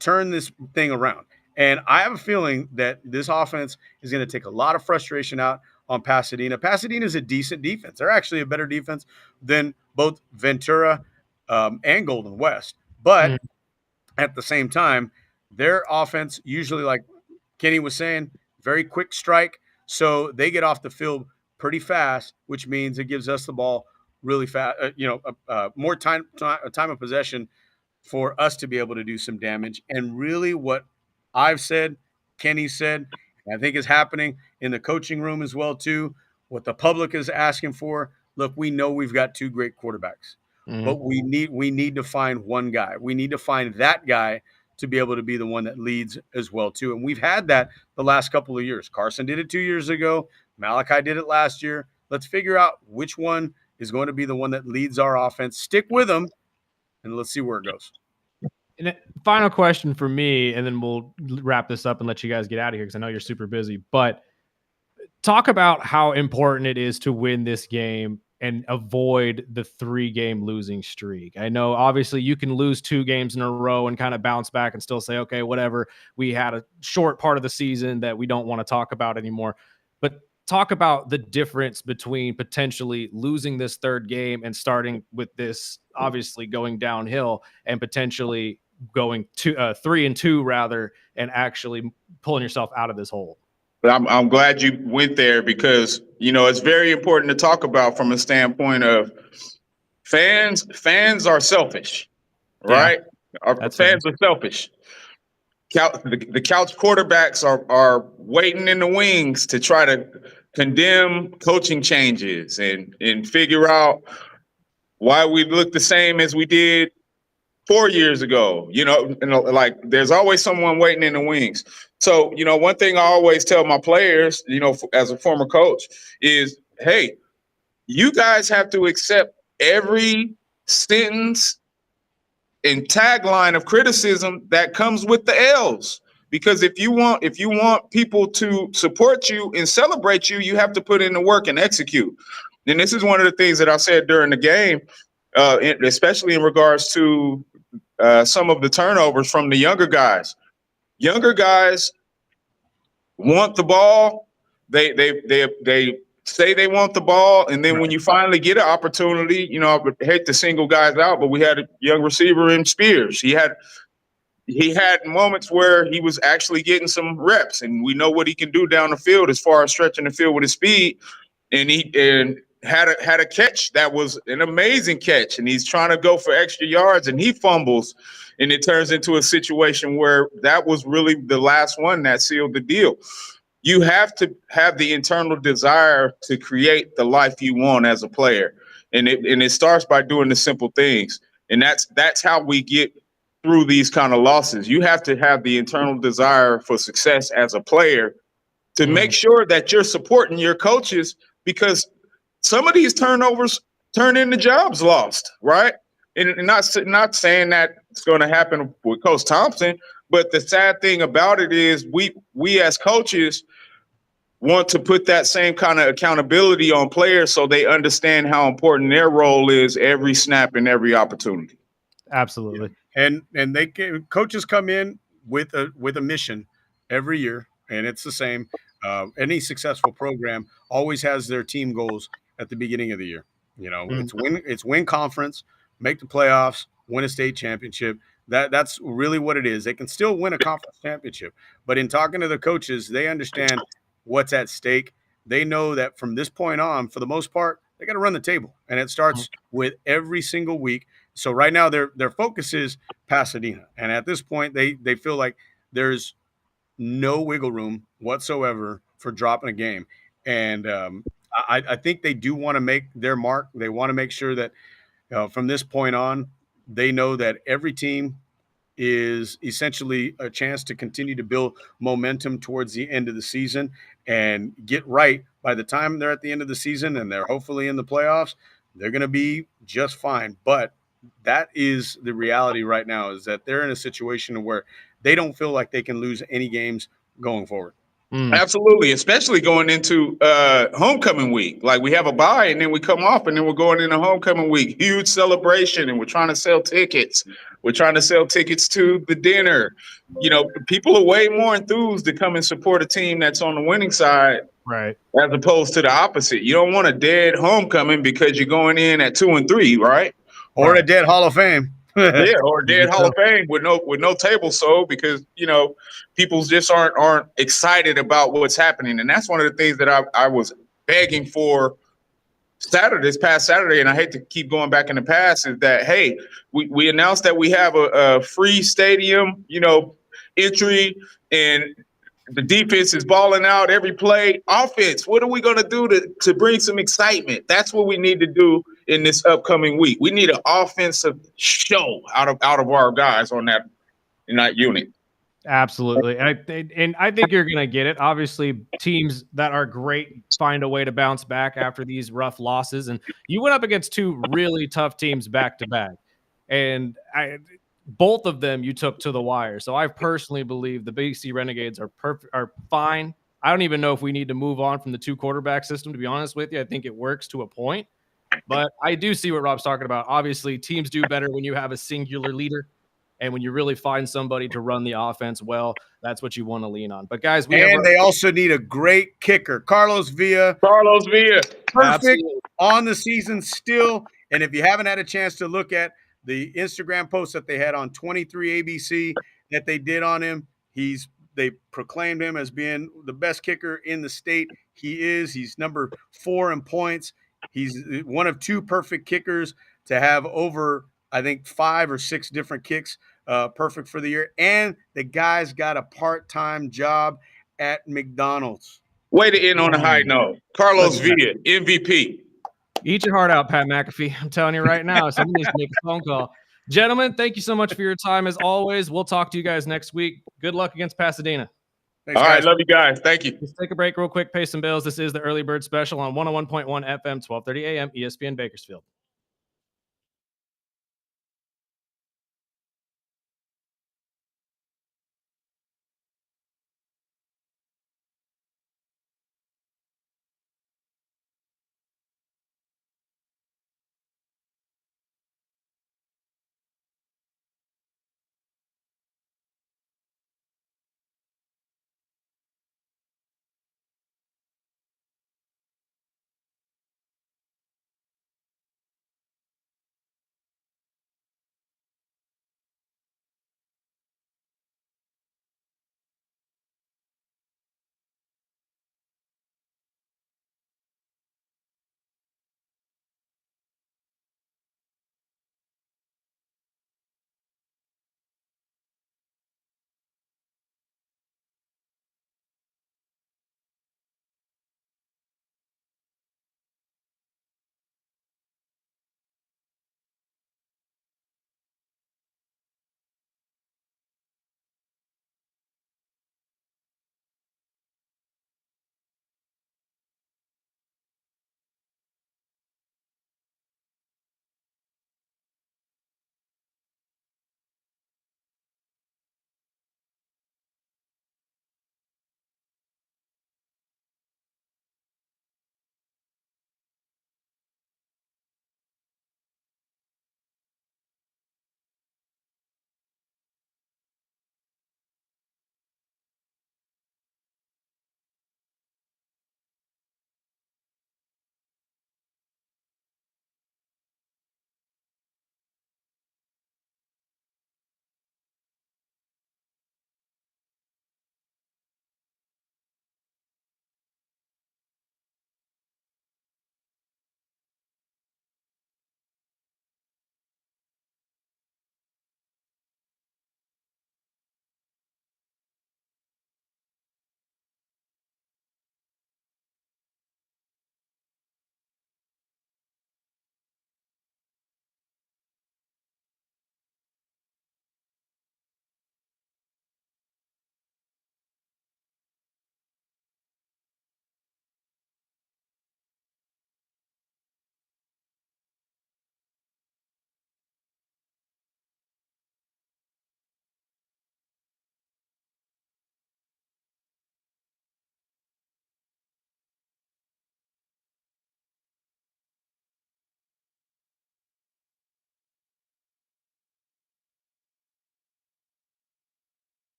turn this thing around. And I have a feeling that this offense is going to take a lot of frustration out on Pasadena. Pasadena is a decent defense. They're actually a better defense than both Ventura and Golden West. But at the same time, their offense usually, like Kenny was saying, very quick strike. So they get off the field pretty fast, which means it gives us the ball really fast, more time of possession for us to be able to do some damage. And really what I've said, Kenny said, I think is happening in the coaching room as well too, what the public is asking for. Look, we know we've got 2 great quarterbacks, but we need to find one guy. We need to find that guy to be able to be the one that leads as well too. And we've had that the last couple of years. Carson did it 2 years ago. Malachi did it last year. Let's figure out which one is going to be the one that leads our offense. Stick with them, and let's see where it goes. And final question for me, and then we'll wrap this up and let you guys get out of here because I know you're super busy. But talk about how important it is to win this game and avoid the 3-game losing streak. I know obviously you can lose 2 games in a row and kind of bounce back and still say, okay, whatever. We had a short part of the season that we don't want to talk about anymore. But talk about the difference between potentially losing this 3rd game and starting with this obviously going downhill and potentially going to 3-2 rather, and actually pulling yourself out of this hole. But I'm glad you went there because, it's very important to talk about from a standpoint of fans are selfish, right? Yeah, Our fans are selfish. the couch quarterbacks are waiting in the wings to try to condemn coaching changes and figure out why we look the same as we did 4 years ago. Like there's always someone waiting in the wings. So, one thing I always tell my players, as a former coach, is, hey, you guys have to accept every sentence and tagline of criticism that comes with the L's. Because if you want people to support you and celebrate you, you have to put in the work and execute. And this is one of the things that I said during the game, especially in regards to some of the turnovers from the younger guys. Younger guys want the ball. They say they want the ball, and then when you finally get an opportunity, I would hate to single guys out, but we had a young receiver in Spears. He had moments where he was actually getting some reps, and we know what he can do down the field as far as stretching the field with his speed. And he had a catch that was an amazing catch, and he's trying to go for extra yards, and he fumbles, and it turns into a situation where that was really the last one that sealed the deal. You have to have the internal desire to create the life you want as a player, and it starts by doing the simple things, and that's how we get through these kind of losses. You have to have the internal desire for success as a player to make sure that you're supporting your coaches, because some of these turnovers turn into jobs lost, right? And not saying that it's going to happen with Coach Thompson, but the sad thing about it is we as coaches want to put that same kind of accountability on players so they understand how important their role is every snap and every opportunity. Absolutely. And coaches come in with a mission every year, and it's the same. Any successful program always has their team goals at the beginning of the year. It's win conference, make the playoffs, win a state championship. That's really what it is. They can still win a conference championship, but in talking to the coaches, they understand what's at stake. They know that from this point on, for the most part, they got to run the table, and it starts with every single week. So right now their focus is Pasadena, and at this point they feel like there's no wiggle room whatsoever for dropping a game. And I think they do want to make their mark. They want to make sure that from this point on, they know that every team is essentially a chance to continue to build momentum towards the end of the season and get right by the time they're at the end of the season and they're hopefully in the playoffs. They're going to be just fine. But that is the reality right now, is that they're in a situation where they don't feel like they can lose any games going forward. Absolutely, especially going into homecoming week. Like, we have a bye and then we come off and then we're going into homecoming week. Huge celebration, and we're trying to sell tickets. We're trying to sell tickets to the dinner. People are way more enthused to come and support a team that's on the winning side, right, as opposed to the opposite. You don't want a dead homecoming because you're going in at 2-3, right? Or a dead Hall of Fame. Yeah, or a dead Hall of Fame with no table sold, because people just aren't excited about what's happening. And that's one of the things that I was begging for this past Saturday, and I hate to keep going back in the past, is that, hey, we announced that we have a free stadium, entry, and the defense is balling out every play. Offense, what are we going to do to bring some excitement? That's what we need to do in this upcoming week. We need an offensive show out of our guys in that unit. Absolutely. And I think you're going to get it. Obviously, teams that are great find a way to bounce back after these rough losses. And you went up against two really tough teams back to back. And both of them you took to the wire. So I personally believe the BC Renegades are fine. I don't even know if we need to move on from the two quarterback system, to be honest with you. I think it works to a point. But I do see what Rob's talking about. Obviously, teams do better when you have a singular leader. And when you really find somebody to run the offense well, that's what you want to lean on. But, guys, they also need a great kicker. Carlos Villa. Perfect. Absolutely. On the season still. And if you haven't had a chance to look at the Instagram post that they had on 23 ABC that they did on him, they proclaimed him as being the best kicker in the state. He is. He's number 4 in points. He's one of 2 perfect kickers to have over, I think, 5 or 6 different kicks perfect for the year. And the guy's got a part-time job at McDonald's. Way to end on a high note. Carlos Look at Villa, MVP. Eat your heart out, Pat McAfee. I'm telling you right now, someone needs to make a phone call. Gentlemen, thank you so much for your time. As always, we'll talk to you guys next week. Good luck against Pasadena. Thanks, All right, guys. love you guys. Thank you. Let's take a break real quick, pay some bills. This is the Early Bird Special on 101.1 FM, 1230 AM, ESPN Bakersfield.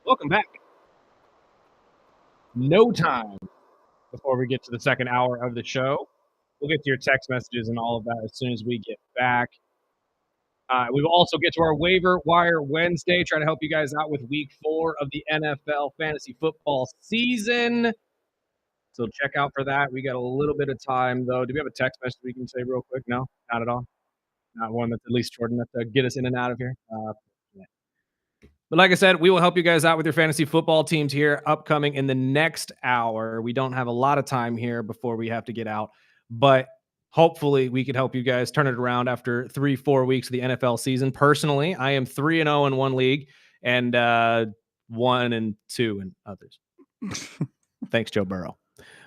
Welcome back. No time before we get to the second hour of the show. We'll get to your text messages and all of that as soon as we get back. We will also get to our waiver wire Wednesday, try to help you guys out with week 4 of the NFL fantasy football season. So check out for that. We got a little bit of time, though. Do we have a text message we can say real quick? No, not at all. Not one that's at least short enough to get us in and out of here. Yeah. But like I said, we will help you guys out with your fantasy football teams here upcoming in the next hour. We don't have a lot of time here before we have to get out, but hopefully we can help you guys turn it around after 3-4 weeks of the NFL seaseason. Personally, I am 3-0 in one league and 1-2 in others. Thanks, Joe Burrow.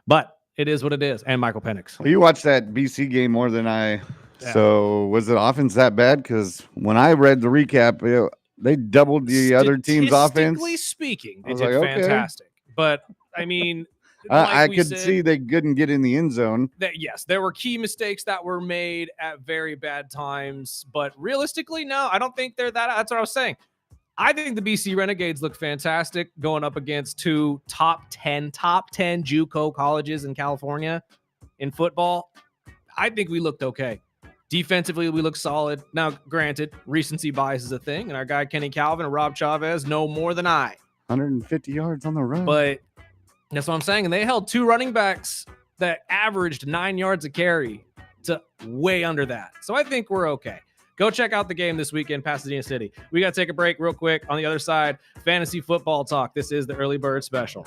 But it is what it is. And Michael Penix. Well, you watched that BC game more than I. Yeah. So was the offense that bad? Because when I read the recap, they doubled the other team's offense. Statistically speaking, they did fantastic. Okay. But, I mean, I could see they couldn't get in the end zone. Yes, there were key mistakes that were made at very bad times. But realistically, no, I don't think they're that. That's what I was saying. I think the BC Renegades look fantastic going up against two top 10 JUCO colleges in California in football. I think we looked okay. Defensively, we look solid. Now, granted, recency bias is a thing, and our guy Kenny Calvin Rob Chavez know more than I. 150 yards on the run. But that's what I'm saying. And they held two running backs that averaged 9 yards a carry to way under that. So I think we're okay. Go check out the game this weekend, Pasadena City. We got to take a break real quick. On the other side, fantasy football talk. This is the Early Bird Special.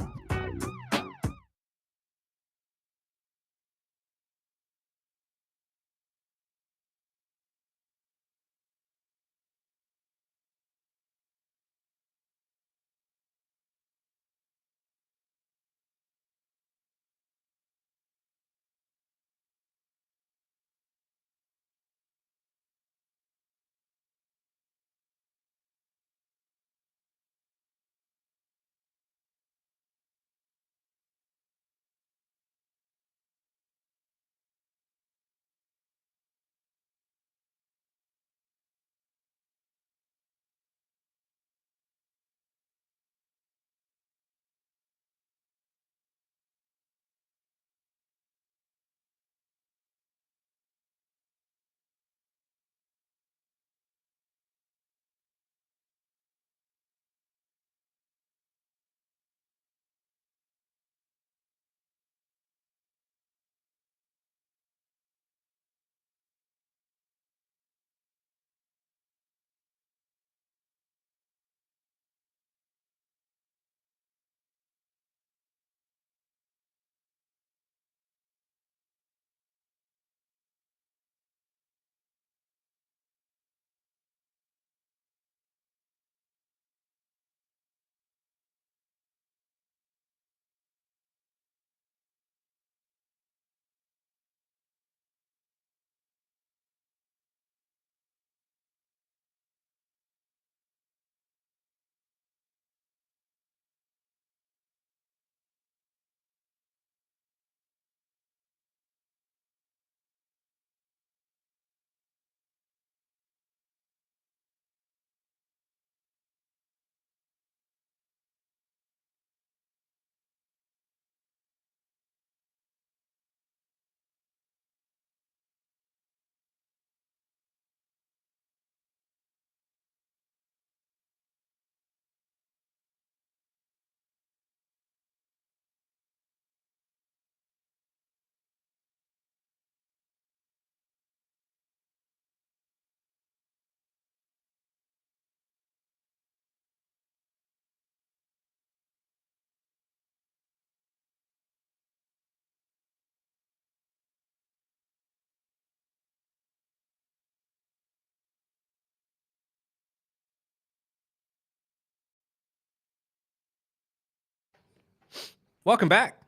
Welcome back.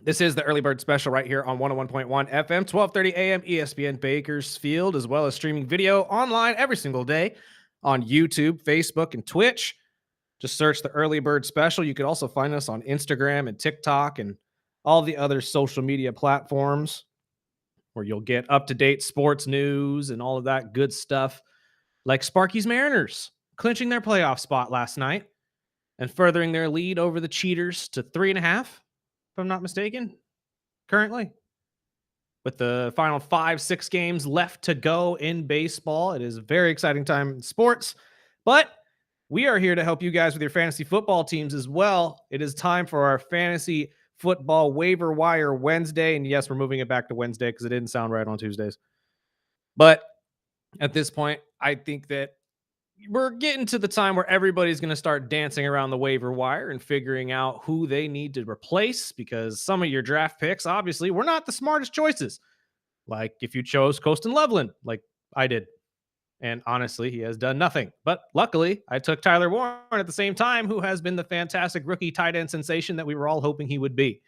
This is the Early Bird Special right here on 101.1 FM, 1230 AM, ESPN Bakersfield, as well as streaming video online every single day on YouTube, Facebook, and Twitch. Just search the Early Bird Special. You could also find us on Instagram and TikTok and all the other social media platforms where you'll get up-to-date sports news and all of that good stuff, like Sparky's Mariners clinching their playoff spot last night and furthering their lead over the Cheaters to 3.5, if I'm not mistaken, currently. With the final 5-6 games left to go in baseball, it is a very exciting time in sports. But we are here to help you guys with your fantasy football teams as well. It is time for our fantasy football waiver wire Wednesday. And yes, we're moving it back to Wednesday because it didn't sound right on Tuesdays. But at this point, I think that we're getting to the time where everybody's going to start dancing around the waiver wire and figuring out who they need to replace, because some of your draft picks, obviously, were not the smartest choices. like if you chose Colston Loveland, like I did. And honestly, he has done nothing. But luckily, I took Tyler Warren at the same time, who has been the fantastic rookie tight end sensation that we were all hoping he would be.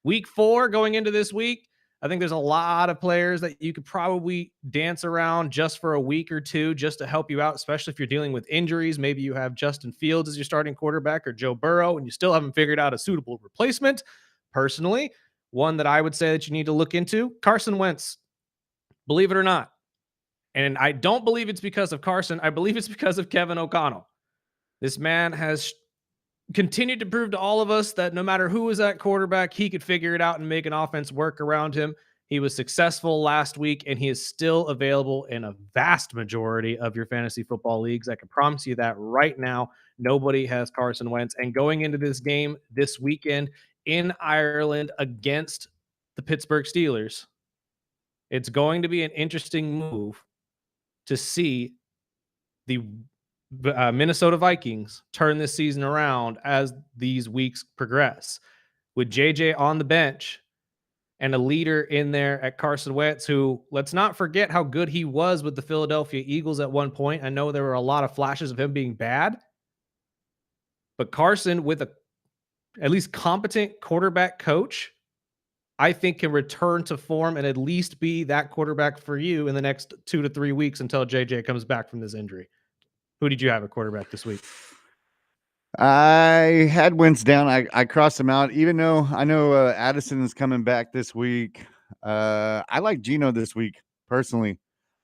Week 4 going into this week, I think there's a lot of players that you could probably dance around just for a week or two just to help you out, especially if you're dealing with injuries. Maybe you have Justin Fields as your starting quarterback or Joe Burrow, and you still haven't figured out a suitable replacement. Personally, one that I would say that you need to look into, Carson Wentz. Believe it or not. And I don't believe it's because of Carson. I believe it's because of Kevin O'Connell. This man has continued to prove to all of us that no matter who is at quarterback, he could figure it out and make an offense work around him. He was successful last week, and he is still available in a vast majority of your fantasy football leagues. I can promise you that right now. Nobody has Carson Wentz. And going into this game this weekend in Ireland against the Pittsburgh Steelers, it's going to be an interesting move to see the Minnesota Vikings turn this season around as these weeks progress. With JJ on the bench and a leader in there at Carson Wentz, who, let's not forget how good he was with the Philadelphia Eagles at one point. I know there were a lot of flashes of him being bad, but Carson, with a at least competent quarterback coach, I think can return to form and at least be that quarterback for you in the next 2 to 3 weeks until JJ comes back from this injury. Who did you have at quarterback this week? I had Wentz down. I crossed him out, even though I know Addison is coming back this week. I like Geno this week, personally.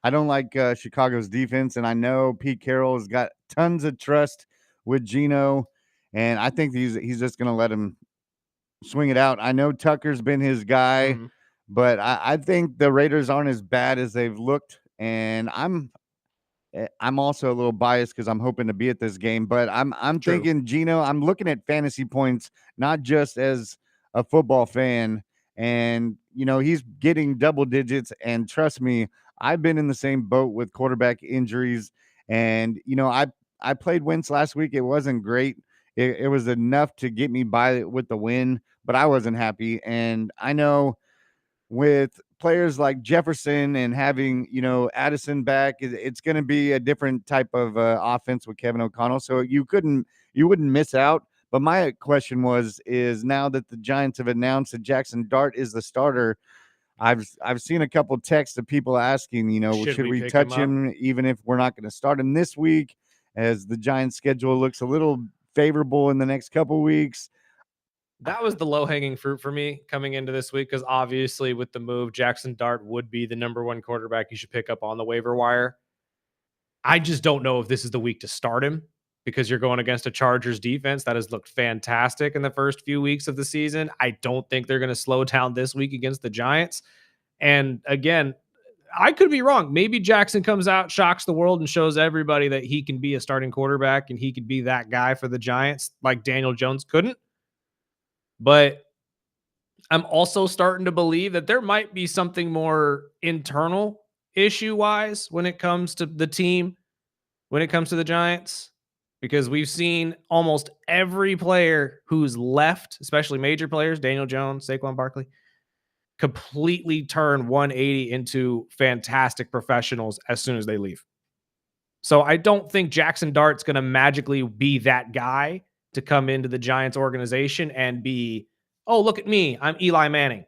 I don't like Chicago's defense, and I know Pete Carroll has got tons of trust with Geno, and I think he's just going to let him swing it out. I know Tucker's been his guy, but I think the Raiders aren't as bad as they've looked, and I'm also a little biased because I'm hoping to be at this game, but I'm thinking Geno. I'm looking at fantasy points, not just as a football fan, and he's getting double digits. And trust me, I've been in the same boat with quarterback injuries, and I played Wentz last week. It wasn't great. It was enough to get me by with the win, but I wasn't happy. And I know with players like Jefferson and having, Addison back, it's going to be a different type of offense with Kevin O'Connell. So you wouldn't miss out. But my question is now that the Giants have announced that Jackson Dart is the starter, I've seen a couple texts of people asking, should we touch him even if we're not going to start him this week, as the Giants schedule looks a little favorable in the next couple weeks. That was the low-hanging fruit for me coming into this week, because obviously with the move, Jackson Dart would be the number 1 quarterback you should pick up on the waiver wire. I just don't know if this is the week to start him, because you're going against a Chargers defense that has looked fantastic in the first few weeks of the season. I don't think they're going to slow down this week against the Giants. And again, I could be wrong. Maybe Jackson comes out, shocks the world, and shows everybody that he can be a starting quarterback and he could be that guy for the Giants like Daniel Jones couldn't. But I'm also starting to believe that there might be something more internal issue-wise when it comes to the team, when it comes to the Giants, because we've seen almost every player who's left, especially major players, Daniel Jones, Saquon Barkley, completely turn 180 into fantastic professionals as soon as they leave. So I don't think Jackson Dart's going to magically be that guy to come into the Giants organization and be, oh, look at me, I'm Eli Manning.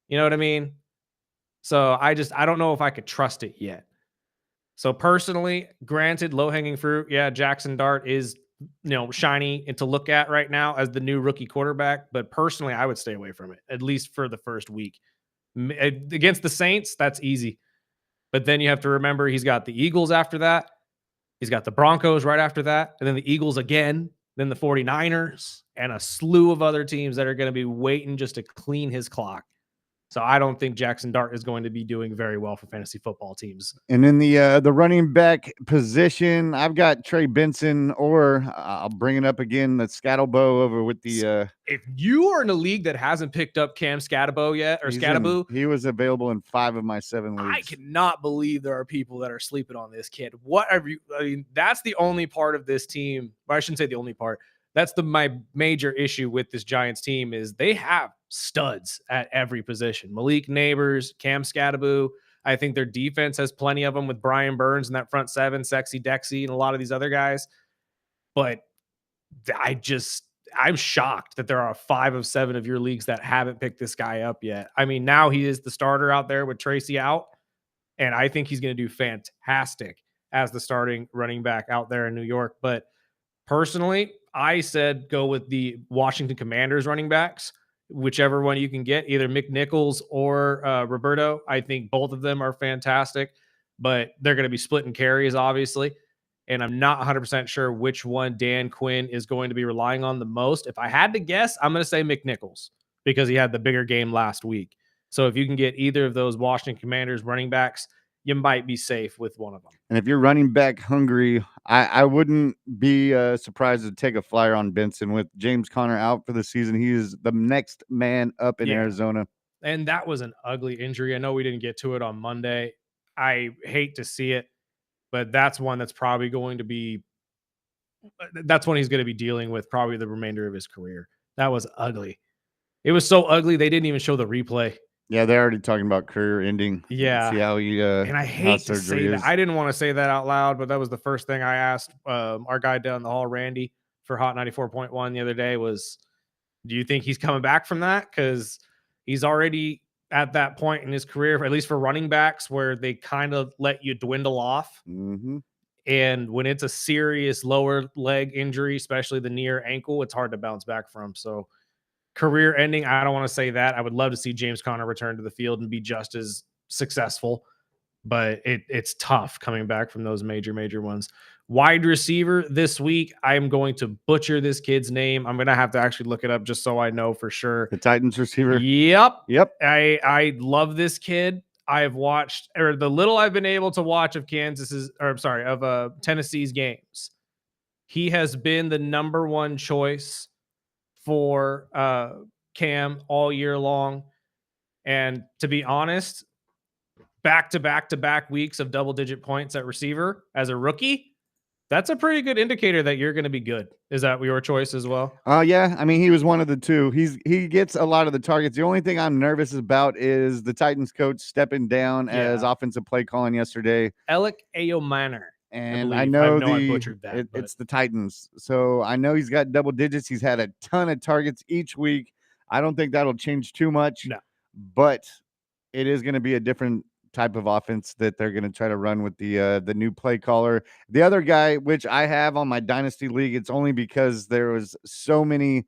You know what I mean? So I don't know if I could trust it yet. So personally, granted, low-hanging fruit, yeah, Jackson Dart is, shiny and to look at right now as the new rookie quarterback. But personally, I would stay away from it, at least for the first week. Against the Saints, that's easy. But then you have to remember he's got the Eagles after that. He's got the Broncos right after that. And then the Eagles again. Then the 49ers and a slew of other teams that are going to be waiting just to clean his clock. So I don't think Jackson Dart is going to be doing very well for fantasy football teams. And in the running back position, I've got Trey Benson, or I'll bring it up again, the Scattlebow over with the. If you are in a league that hasn't picked up Cam Scatterbo yet, or Scattaboo, he was available in 5 of my 7 leagues. I cannot believe there are people that are sleeping on this kid. That's the only part of this team. But I shouldn't say the only part. That's my major issue with this Giants team is they have studs at every position. Malik Neighbors, Cam Scattaboo. I think their defense has plenty of them with Brian Burns in that front seven, Sexy Dexy, and a lot of these other guys. But I'm shocked that there are 5 of 7 of your leagues that haven't picked this guy up yet. I mean, now he is the starter out there with Tracy out, and I think he's going to do fantastic as the starting running back out there in New York. But personally, I said go with the Washington Commanders running backs, whichever one you can get, either McNichols or Roberto. I think both of them are fantastic, but they're going to be splitting carries, obviously. And I'm not 100% sure which one Dan Quinn is going to be relying on the most. If I had to guess, I'm going to say McNichols because he had the bigger game last week. So if you can get either of those Washington Commanders running backs, you might be safe with one of them. And if you're running back hungry, I wouldn't be surprised to take a flyer on Benson. With James Conner out for the season, he is the next man up in Arizona. And that was an ugly injury. I know we didn't get to it on Monday. I hate to see it, but that's one that's probably going to be that's one he's going to be dealing with probably the remainder of his career. That was ugly. It was so ugly they didn't even show the replay. Yeah, they're already talking about career ending. Yeah. See how he and I hate to say that. I didn't want to say that out loud, but that was the first thing I asked our guy down the hall, Randy, for Hot 94.1 the other day was, do you think he's coming back from that? Because he's already at that point in his career, at least for running backs, where they kind of let you dwindle off. Mm-hmm. And when it's a serious lower leg injury, especially the knee or ankle, it's hard to bounce back from. So career ending, I don't want to say that. I would love to see James Conner return to the field and be just as successful, but it's tough coming back from those major ones. Wide receiver this week, I'm going to butcher this kid's name. I'm going to have to actually look it up just so I know for sure. The Titans receiver. Yep. I love this kid. I've watched, or the little I've been able to watch of Tennessee's games. He has been the number one choice for Cam all year long. And to be honest, back to back weeks of double-digit points at receiver as a rookie, that's a pretty good indicator that you're going to be good. Is that your choice as well? Yeah. I mean, he was one of the two. He gets a lot of the targets. The only thing I'm nervous about is the Titans coach stepping down as offensive play calling yesterday. Alec Ayomanor. And I know I butchered that. It's the Titans. So I know he's got double digits. He's had a ton of targets each week. I don't think that'll change too much. No. But it is going to be a different type of offense that they're going to try to run with the new play caller. The other guy, which I have on my dynasty league, it's only because there was so many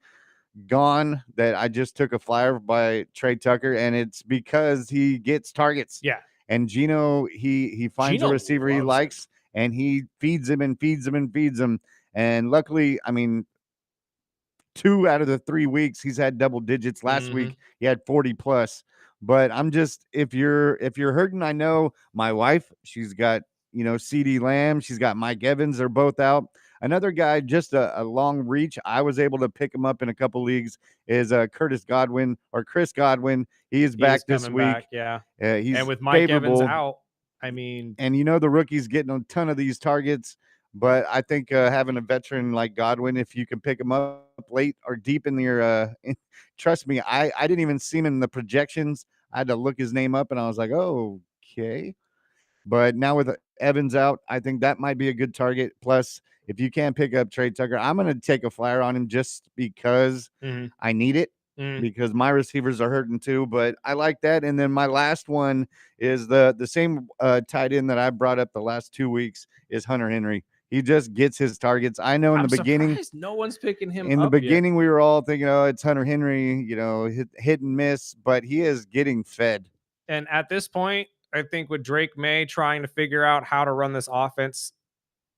gone that I just took a flyer by Trey Tucker, and it's because he gets targets. Yeah. And Gino, he finds a receiver he likes, and he feeds him and feeds him and feeds him. And luckily, I mean, 2 out of the 3 weeks he's had double digits. Last week he had 40 plus. But I'm just, if you're hurting, I know my wife, she's got, CeeDee Lamb, she's got Mike Evans, they're both out. Another guy, just a long reach, I was able to pick him up in a couple leagues, is Chris Godwin. He is back this week. He's and with Mike favorable. Evans out, I mean, and the rookie's getting a ton of these targets. But I think having a veteran like Godwin, if you can pick him up late or deep in your, trust me, I didn't even see him in the projections. I had to look his name up, and I was like, oh, okay. But now with Evans out, I think that might be a good target. Plus, if you can pick up Trey Tucker, I'm going to take a flyer on him just because I need it. Because my receivers are hurting too, but I like that. And then my last one is the same tight end that I brought up the last 2 weeks is Hunter Henry. He just gets his targets. I know in the beginning, no one's picking him. In the beginning, we were all thinking, oh, it's Hunter Henry, hit and miss, but he is getting fed. And at this point, I think with Drake May trying to figure out how to run this offense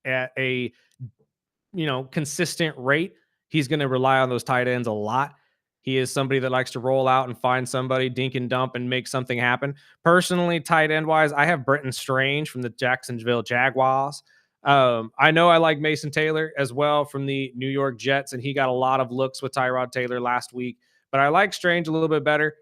at a, consistent rate, he's going to rely on those tight ends a lot. He is somebody that likes to roll out and find somebody, dink and dump, and make something happen. Personally, tight end wise, I have Brenton Strange from the Jacksonville Jaguars. I know I like Mason Taylor as well from the New York Jets, and he got a lot of looks with Tyrod Taylor last week, but I like Strange a little bit better.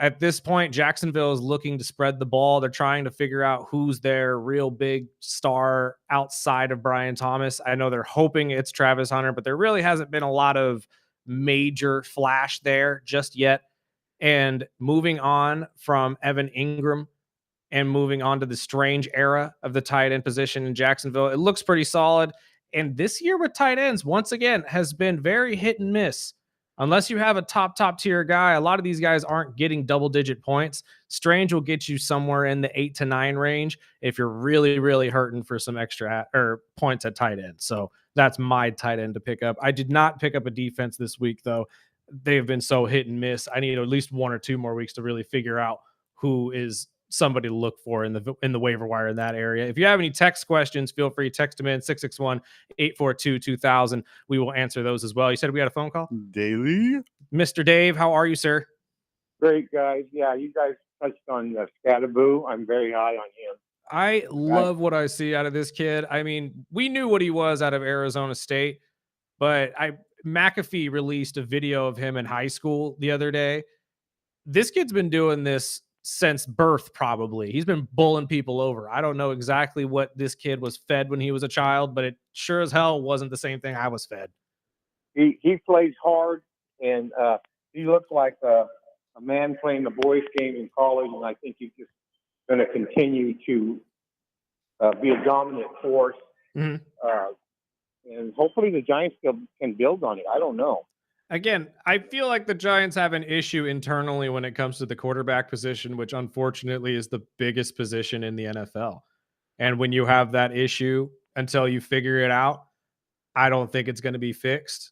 At this point, Jacksonville is looking to spread the ball. They're trying to figure out who's their real big star outside of Brian Thomas. I know they're hoping it's Travis Hunter, but there really hasn't been a lot of major flash there just yet. And moving on from Evan Ingram and moving on to the strange era of the tight end position in Jacksonville, it looks pretty solid. And this year with tight ends, once again, has been very hit and miss. Unless you have a top tier guy, a lot of these guys aren't getting double digit points. Strange will get you somewhere in the 8 to 9 range if you're really hurting for some extra or points at tight end. So that's my tight end to pick up. I did not pick up a defense this week, though. They've been so hit and miss. I need at least 1 or 2 more weeks to really figure out who is somebody to look for in the waiver wire in that area. If you have any text questions, feel free to text them in 661-842-2000. We will answer those as well. You said we had a phone call? Daily. Mr. Dave, how are you, sir? Great, guys. Yeah, you guys touched on Scattaboo. I'm very high on him. I love what I see out of this kid. I mean, we knew what he was out of Arizona State, but McAfee released a video of him in high school the other day. This kid's been doing this since birth, probably. He's been bullying people over. I don't know exactly what this kid was fed when he was a child, but it sure as hell wasn't the same thing I was fed. He plays hard, and he looks like a man playing the boys' game in college, and I think he's just going to continue to be a dominant force. Mm-hmm. And hopefully the Giants can build on it. I don't know. Again, I feel like the Giants have an issue internally when it comes to the quarterback position, which unfortunately is the biggest position in the NFL. And when you have that issue until you figure it out, I don't think it's going to be fixed.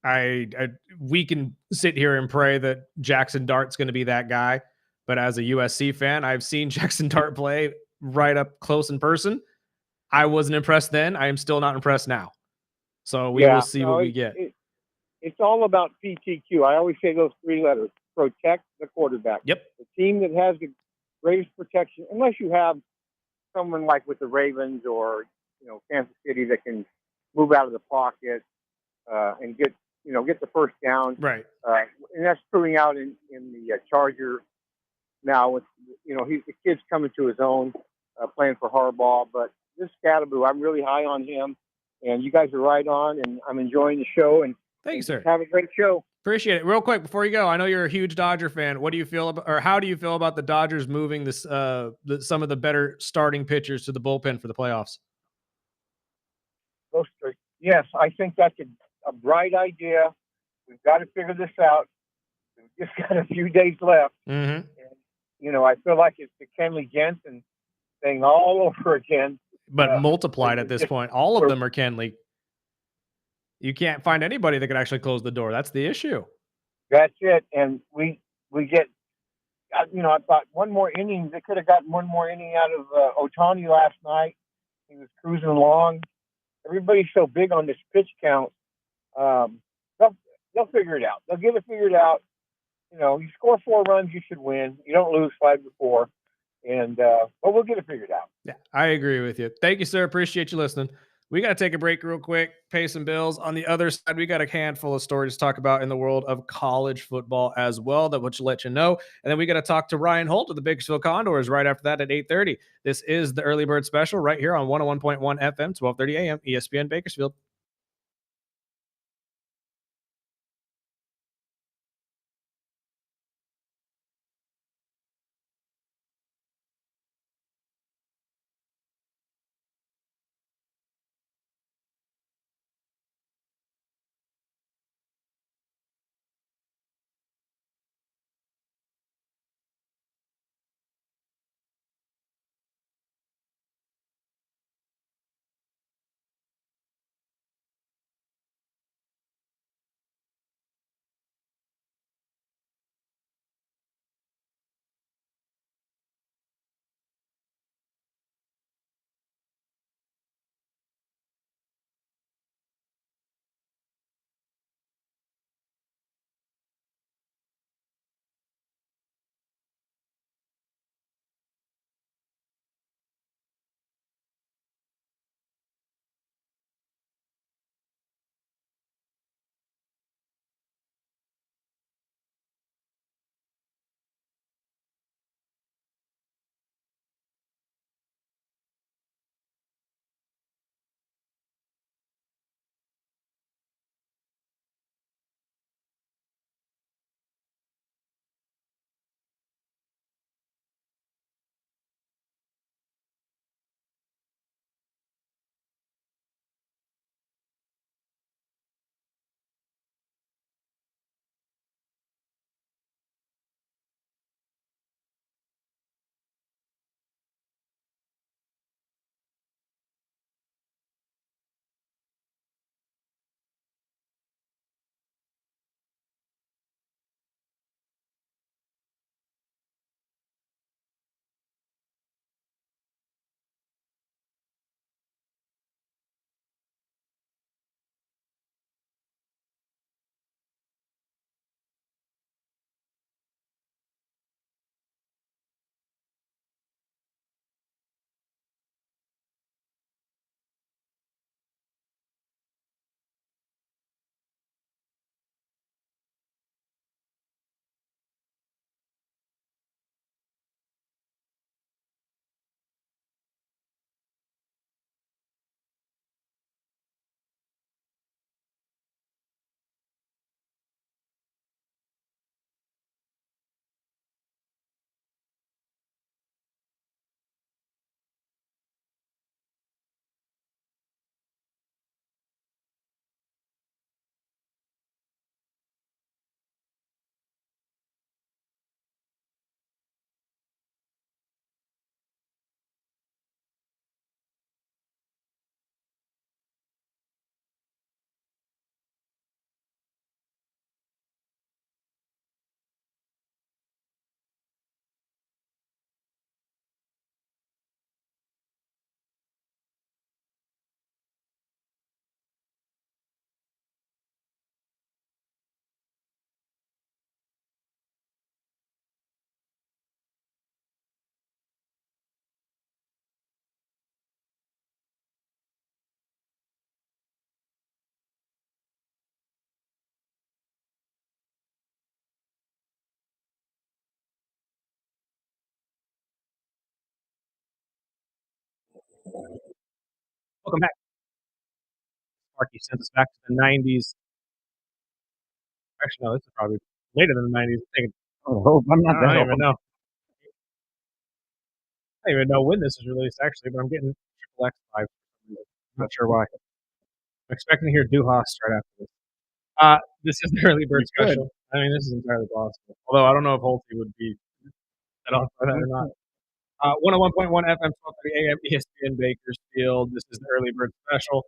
We can sit here and pray that Jackson Dart's going to be that guy. But as a USC fan, I've seen Jackson Dart play right up close in person. I wasn't impressed then. I am still not impressed now. So we will see what we get. It's all about PTQ. I always say those 3 letters: protect the quarterback. Yep. The team that has the greatest protection, unless you have someone like with the Ravens or Kansas City that can move out of the pocket and get the first down. Right. And that's proving out in the Charger now. With the kid's coming to his own, playing for Harbaugh. But this Scattaboo, I'm really high on him, and you guys are right on, and I'm enjoying the show. And thank you, sir. Have a great show. Appreciate it. Real quick before you go, I know you're a huge Dodger fan. What do you feel about, or how do you feel about the Dodgers moving this some of the better starting pitchers to the bullpen for the playoffs? Yes, I think that's a bright idea. We've got to figure this out. We've just got a few days left. Mm-hmm. And, I feel like it's the Kenley Jensen thing all over again. But multiplied at this point. All of them are Kenley. You can't find anybody that can actually close the door. That's the issue. That's it. And we get, I thought one more inning. They could have gotten one more inning out of Ohtani last night. He was cruising along. Everybody's so big on this pitch count. They'll figure it out. They'll get it figured out. You score 4 runs, you should win. You don't lose 5-4. And but we'll get it figured out. Yeah, I agree with you. Thank you, sir. Appreciate you listening. We got to take a break real quick, pay some bills. On the other side, we got a handful of stories to talk about in the world of college football as well, that will let you know. And then we got to talk to Ryan Holt of the Bakersfield Condors right after that at 8:30. This is the Early Bird Special right here on 101.1 FM, 1230 AM, ESPN Bakersfield. Welcome back. Sparky sent us back to the 90s. Actually, no, this is probably later than the 90s. I hope I'm I not that don't old. even know. I don't even know when this is released, actually, but I'm getting Triple X vibes. I'm not sure why. I'm expecting to hear Duhas right after this. This is the early bird You could. special. I mean, this is entirely possible. Although I don't know if Holtzy would be set off by that or not. 101.1 FM, 12:30 AM, ESPN Bakersfield. This is the early bird special.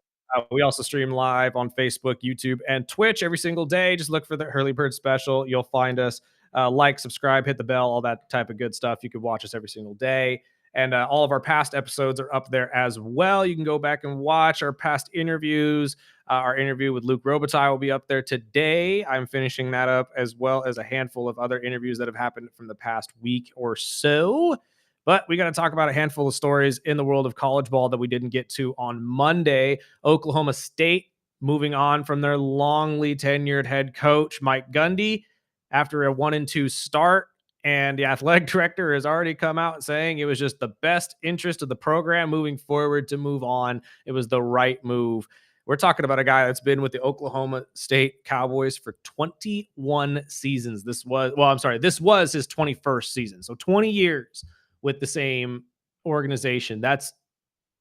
We also stream live on Facebook, YouTube, and Twitch every single day. Just look for the early bird special. You'll find us. Like, subscribe, hit the bell, all that type of good stuff. You can watch us every single day. And all of our past episodes are up there as well. You can go back and watch our past interviews. Our interview with Luke Robitaille will be up there today. I'm finishing that up, as well as a handful of other interviews that have happened from the past week or so. But we got to talk about a handful of stories in the world of college ball that we didn't get to on Monday. Oklahoma State moving on from their longly tenured head coach, Mike Gundy, after a 1-2 start. And the athletic director has already come out saying it was just the best interest of the program moving forward to move on. It was the right move. We're talking about a guy that's been with the Oklahoma State Cowboys for 21 seasons. This was his 21st season. So 20 years with the same organization. That's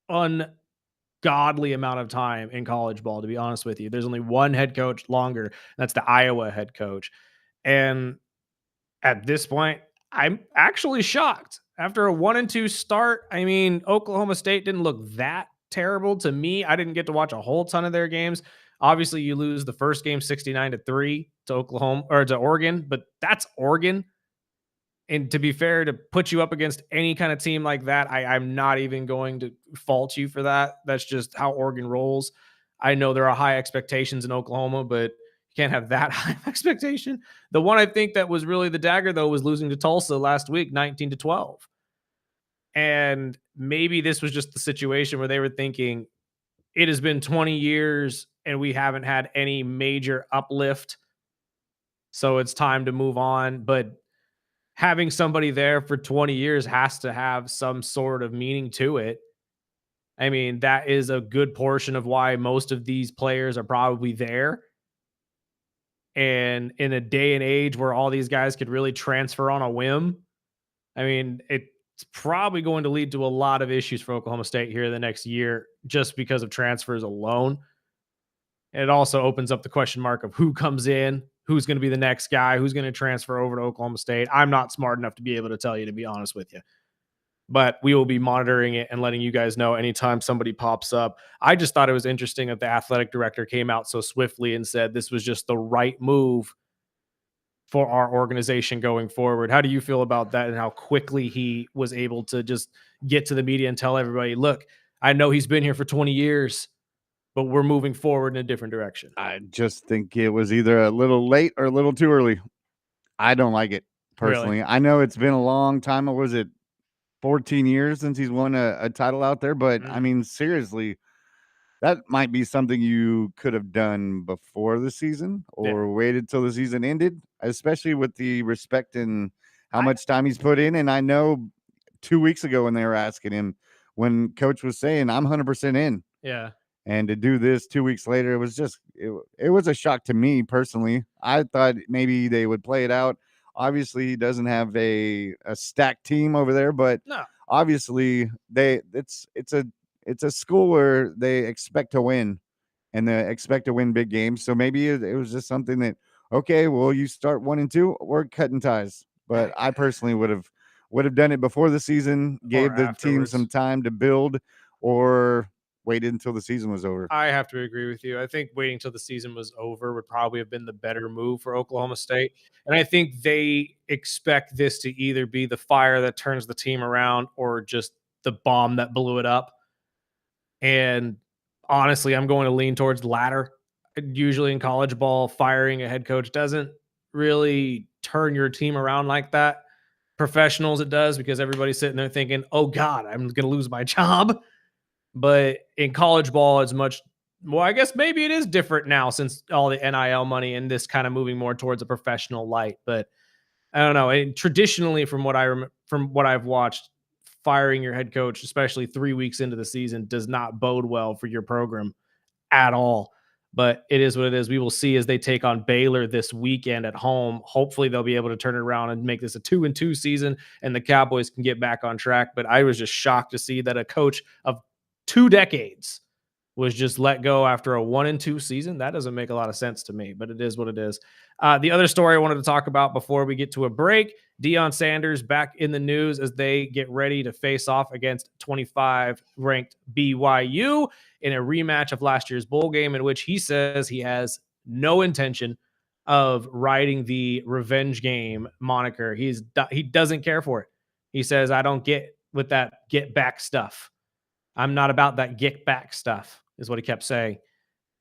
ungodly amount of time in college ball, to be honest with you. There's only one head coach longer. That's the Iowa head coach. And at this point, I'm actually shocked. After a 1-2 start, I mean, Oklahoma State didn't look that terrible to me. I didn't get to watch a whole ton of their games. Obviously, you lose the first game 69-3 to Oklahoma or to Oregon, but that's Oregon. And to be fair, to put you up against any kind of team like that, I'm not even going to fault you for that. That's just how Oregon rolls. I know there are high expectations in Oklahoma, but you can't have that high of expectation. The one I think that was really the dagger, though, was losing to Tulsa last week, 19-12. And maybe this was just the situation where they were thinking, it has been 20 years and we haven't had any major uplift. So it's time to move on. But having somebody there for 20 years has to have some sort of meaning to it. I mean, that is a good portion of why most of these players are probably there. And in a day and age where all these guys could really transfer on a whim, I mean, it's probably going to lead to a lot of issues for Oklahoma State here in the next year just because of transfers alone. And it also opens up the question mark of who comes in, who's going to be the next guy, who's going to transfer over to Oklahoma State. I'm not smart enough to be able to tell you, to be honest with you. But we will be monitoring it and letting you guys know anytime somebody pops up. I just thought it was interesting that the athletic director came out so swiftly and said this was just the right move for our organization going forward. How do you feel about that and how quickly he was able to just get to the media and tell everybody, look, I know he's been here for 20 years, but we're moving forward in a different direction? I just think it was either a little late or a little too early. I don't like it personally. Really? I know it's been a long time. What was it, 14 years since he's won a title out there? But I mean, seriously, that might be something you could have done before the season or waited till the season ended, especially with the respect and how much time he's put in. And I know 2 weeks ago when they were asking him, when coach was saying, I'm 100% in. Yeah. And to do this 2 weeks later, it was just it was a shock to me personally. I thought maybe they would play it out. Obviously, he doesn't have a stacked team over there, but No. obviously it's a school where they expect to win and they expect to win big games. So maybe it was just something that, okay, well, you start 1-2, we're cutting ties. But I personally would have done it before the season, gave the team some time to build, or waited until the season was over. I have to agree with you. I think waiting till the season was over would probably have been the better move for Oklahoma State. And I think they expect this to either be the fire that turns the team around or just the bomb that blew it up. And honestly, I'm going to lean towards the latter. Usually in college ball, firing a head coach doesn't really turn your team around like that. Professionals, it does, because everybody's sitting there thinking, oh God, I'm going to lose my job. But in college ball, it's much well, I guess maybe it is different now since all the NIL money and this kind of moving more towards a professional light. But I don't know. And traditionally, from what I've watched, firing your head coach, especially 3 weeks into the season, does not bode well for your program at all. But it is what it is. We will see as they take on Baylor this weekend at home. Hopefully, they'll be able to turn it around and make this a 2-2 season, and the Cowboys can get back on track. But I was just shocked to see that a coach of 2 decades was just let go after a 1-2 season. That doesn't make a lot of sense to me, but it is what it is. The other story I wanted to talk about before we get to a break, Deion Sanders back in the news as they get ready to face off against 25 ranked BYU in a rematch of last year's bowl game, in which he says he has no intention of riding the revenge game moniker. He doesn't care for it. He says, I don't get with that get back stuff. I'm not about that get back stuff, is what he kept saying.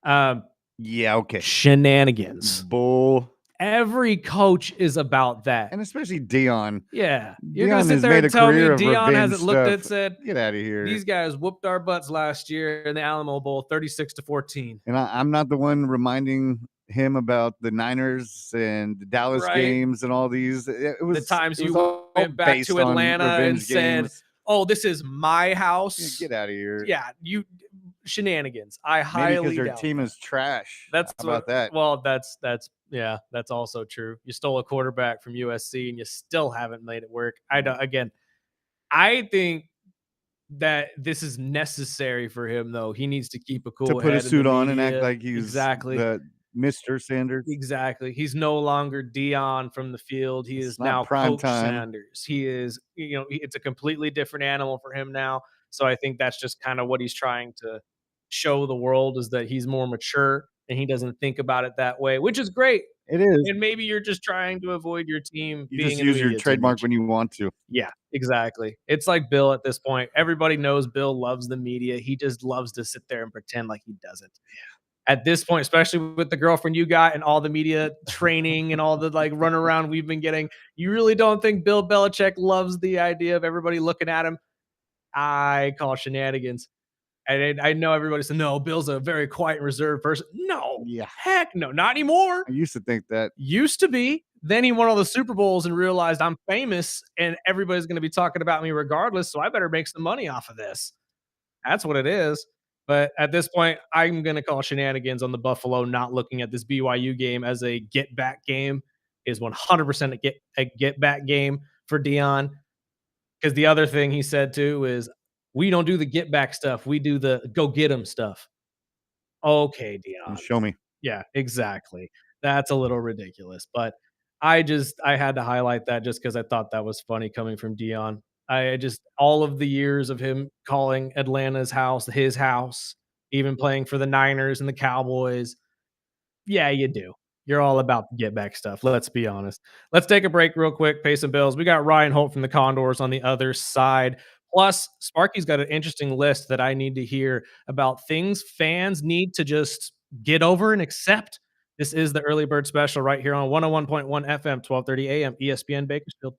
Yeah, okay. Shenanigans. Bull. Every coach is about that. And especially Dion. Yeah. You're Dion going to sit has there made and a tell me career of Dion revenge hasn't looked at stuff. said, Get out of here. these guys whooped our butts last year in the Alamo Bowl, 36-14. And I'm not the one reminding him about the Niners and the Dallas Right. games and all these. It was The times it was you all went back based to on Atlanta and revenge said, games. oh, this is my Yeah, house. get out of here. Yeah, you shenanigans. I Maybe highly because your doubt team that. is trash. That's How about that? Well, that's yeah, that's also true. You stole a quarterback from USC and you still haven't made it work. I think that this is necessary for him, though. He needs to keep a cool To put a head in suit the on and act media. like he's exactly. the Mr. Sanders. Exactly. He's no longer Dion from the field. He It's is not now prime Coach time. Sanders. He is, it's a completely different animal for him now. So I think that's just kind of what he's trying to show the world, is that he's more mature and he doesn't think about it that way, which is great. It is. And maybe you're just trying to avoid your team You being just in the use your media too trademark much. when you want to. Yeah, exactly. It's like Bill at this point. Everybody knows Bill loves the media. He just loves to sit there and pretend like he doesn't. At this point, especially with the girlfriend you got and all the media training and all the like runaround we've been getting, you really don't think Bill Belichick loves the idea of everybody looking at him? I call shenanigans. And I know everybody said, no, Bill's a very quiet and reserved person. No, Yeah. heck no, not anymore. I used to think that. Used to be. Then he won all the Super Bowls and realized I'm famous and everybody's going to be talking about me regardless. So I better make some money off of this. That's what it is. But at this point, I'm going to call shenanigans on the Buffalo not looking at this BYU game as a get back game. Is 100% a get back game for Dion. Because the other thing he said too is, we don't do the get back stuff. We do the go get 'em stuff. Okay, Dion. Show me. Yeah, exactly. That's a little ridiculous, but I had to highlight that just because I thought that was funny coming from Dion. I just all of the years of him calling Atlanta's house his house, even playing for the Niners and the Cowboys. Yeah, you do. You're all about the get back stuff. Let's be honest. Let's take a break real quick, pay some bills. We got Ryan Holt from the Condors on the other side. Plus, Sparky's got an interesting list that I need to hear about things fans need to just get over and accept. This is the Early Bird Special right here on 101.1 FM, 1230 AM, ESPN Bakersfield.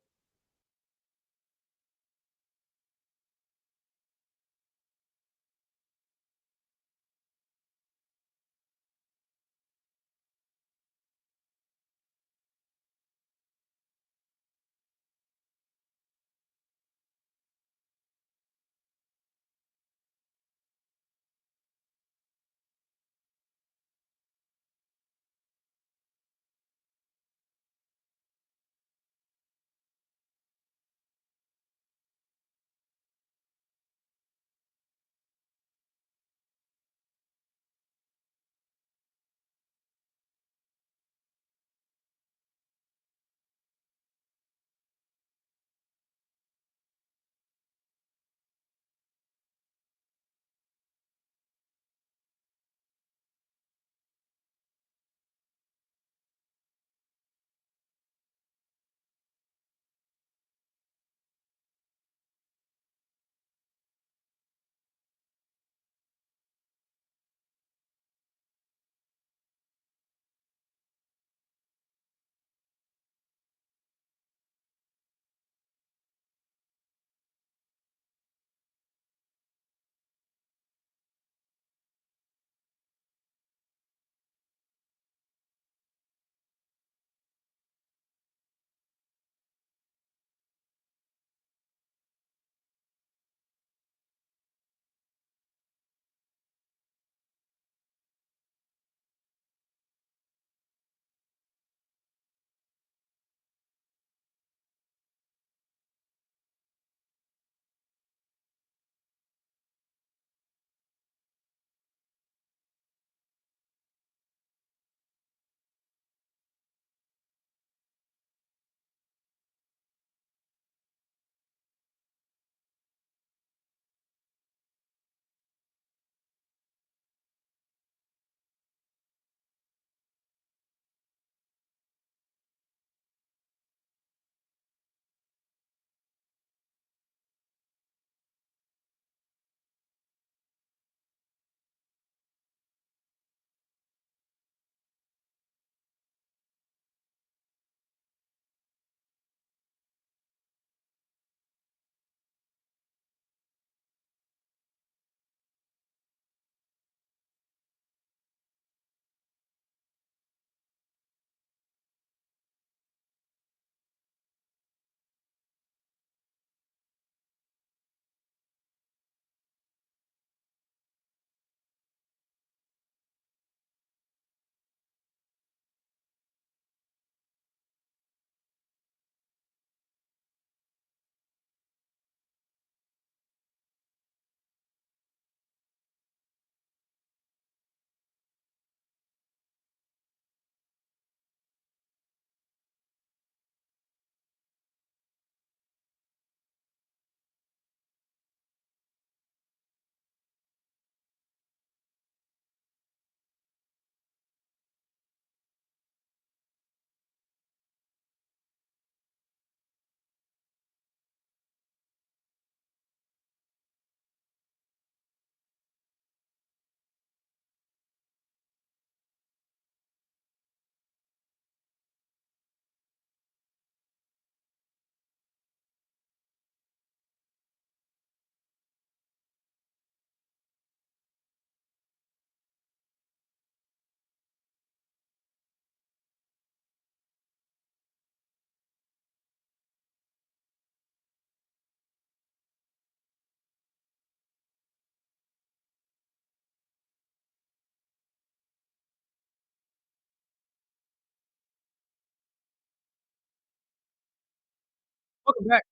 Welcome back.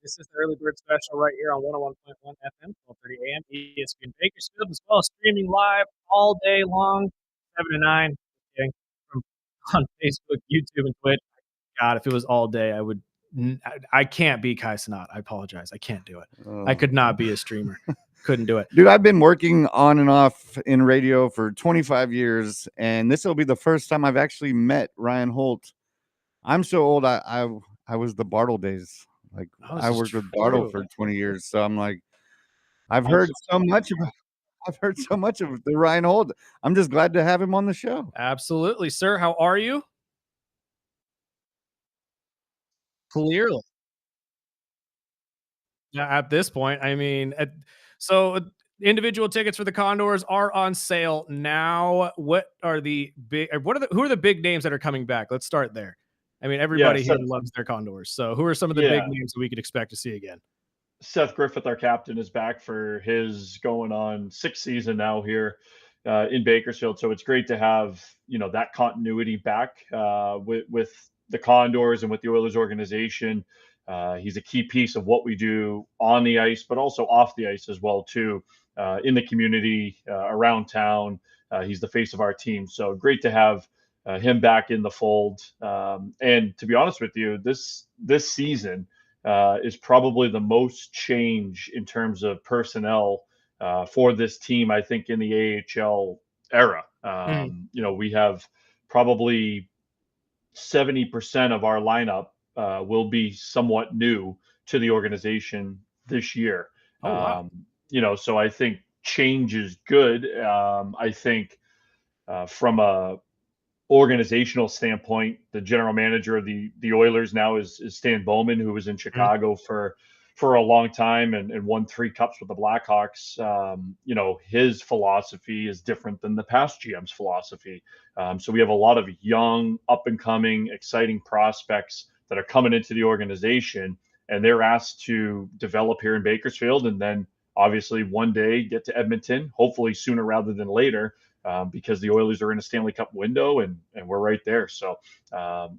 This is the Early Bird Special right here on 101.1 FM, 12:30 a.m. ESPN Bakersfield, as well as streaming live all day long, 7 to 9. Okay, on Facebook, YouTube, and Twitch. God, if it was all day, I would. I can't be Kai Cenat. I apologize. I can't do it. I could not be a streamer. Couldn't do it. Dude, I've been working on and off in radio for 25 years, and this will be the first time I've actually met Ryan Holt. I'm so old. I was the Bartle days. Like I worked with Bartle for 20 years, so I'm like, I've heard so much of the Ryan Holt. I'm just glad to have him on the show. Absolutely, sir. How are you? Clearly. Yeah, at this point, I mean, individual tickets for the Condors are on sale now. What are the who are the big names that are coming back? Let's start there. I mean, everybody here loves their Condors. So who are some of the big names that we could expect to see again? Seth Griffith, our captain, is back for his going on 6th season now here in Bakersfield. So it's great to have, that continuity back with the Condors and with the Oilers organization. He's a key piece of what we do on the ice, but also off the ice as well, too, in the community, around town. He's the face of our team. So great to have him back in the fold. And to be honest with you, this season is probably the most change in terms of personnel for this team, I think, in the AHL era. We have probably 70% of our lineup will be somewhat new to the organization this year. Oh, wow. So I think change is good. I think from a organizational standpoint, the general manager of the Oilers now is Stan Bowman, who was in Chicago for a long time and won 3 cups with the Blackhawks. His philosophy is different than the past GM's philosophy. So we have a lot of young, up and coming, exciting prospects that are coming into the organization, and they're asked to develop here in Bakersfield and then obviously one day get to Edmonton, hopefully sooner rather than later. Because the Oilers are in a Stanley Cup window and we're right there. So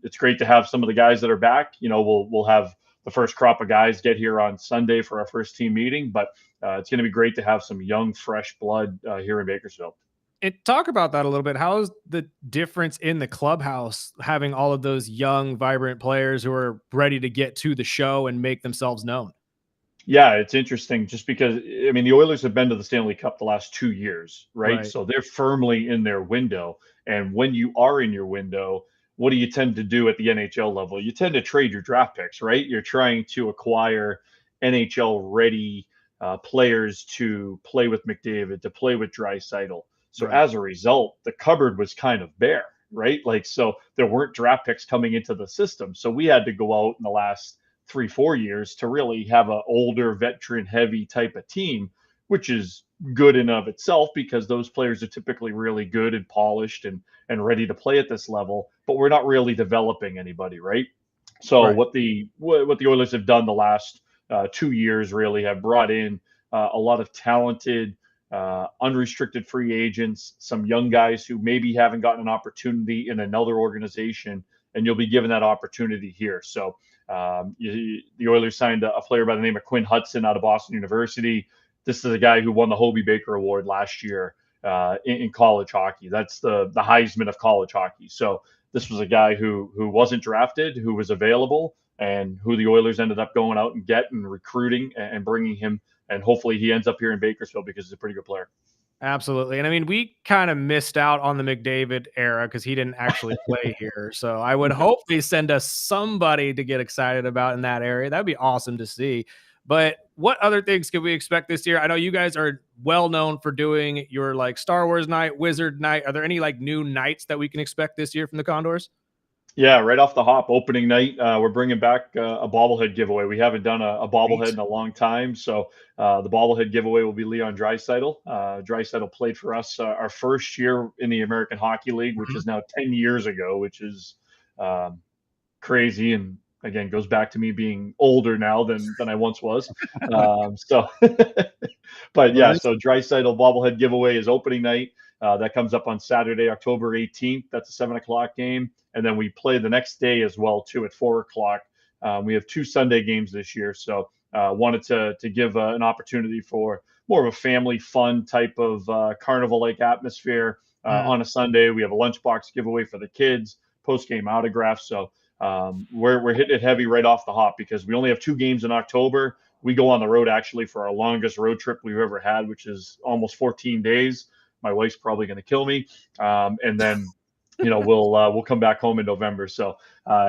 it's great to have some of the guys that are back. We'll have the first crop of guys get here on Sunday for our first team meeting, but it's going to be great to have some young, fresh blood here in Bakersfield. And talk about that a little bit. How's the difference in the clubhouse having all of those young, vibrant players who are ready to get to the show and make themselves known? Yeah, it's interesting just because, the Oilers have been to the Stanley Cup the last 2 years, right? So they're firmly in their window. And when you are in your window, what do you tend to do at the NHL level? You tend to trade your draft picks, right? You're trying to acquire NHL-ready players to play with McDavid, to play with Draisaitl. So as a result, the cupboard was kind of bare, right? So there weren't draft picks coming into the system. So we had to go out in the last 3-4 years to really have an older, veteran heavy type of team, which is good in of itself because those players are typically really good and polished and ready to play at this level, but we're not really developing anybody, right? So what the Oilers have done the last 2 years really have brought in a lot of talented, unrestricted free agents, some young guys who maybe haven't gotten an opportunity in another organization, and you'll be given that opportunity here. So the Oilers signed a player by the name of Quinn Hudson out of Boston University. This is a guy who won the Hobey Baker Award last year in college hockey. That's the Heisman of college hockey. So this was a guy who wasn't drafted, who was available, and who the Oilers ended up going out and getting, recruiting and bringing him. And hopefully he ends up here in Bakersfield because he's a pretty good player. Absolutely. And we kind of missed out on the McDavid era because he didn't actually play here. So I would hope they send us somebody to get excited about in that area. That'd be awesome to see. But what other things could we expect this year? I know you guys are well known for doing your Star Wars night, Wizard night. Are there any new nights that we can expect this year from the Condors? Yeah, right off the hop, opening night, we're bringing back a bobblehead giveaway. We haven't done a bobblehead in a long time, so the bobblehead giveaway will be Leon Draisaitl. Draisaitl played for us our first year in the American Hockey League, which is now 10 years ago, which is crazy, and again goes back to me being older now than I once was. But yeah, so Draisaitl bobblehead giveaway is opening night. That comes up on Saturday, October 18th. That's a 7:00 game. And then we play the next day as well, too, at 4:00 We have 2 Sunday games this year, so wanted to give an opportunity for more of a family fun type of carnival-like atmosphere. On a Sunday, we have a lunchbox giveaway for the kids, post-game autographs. So we're hitting it heavy right off the hop because we only have 2 games in October. We go on the road actually for our longest road trip we've ever had, which is almost 14 days. My wife's probably going to kill me. And then, we'll come back home in November. So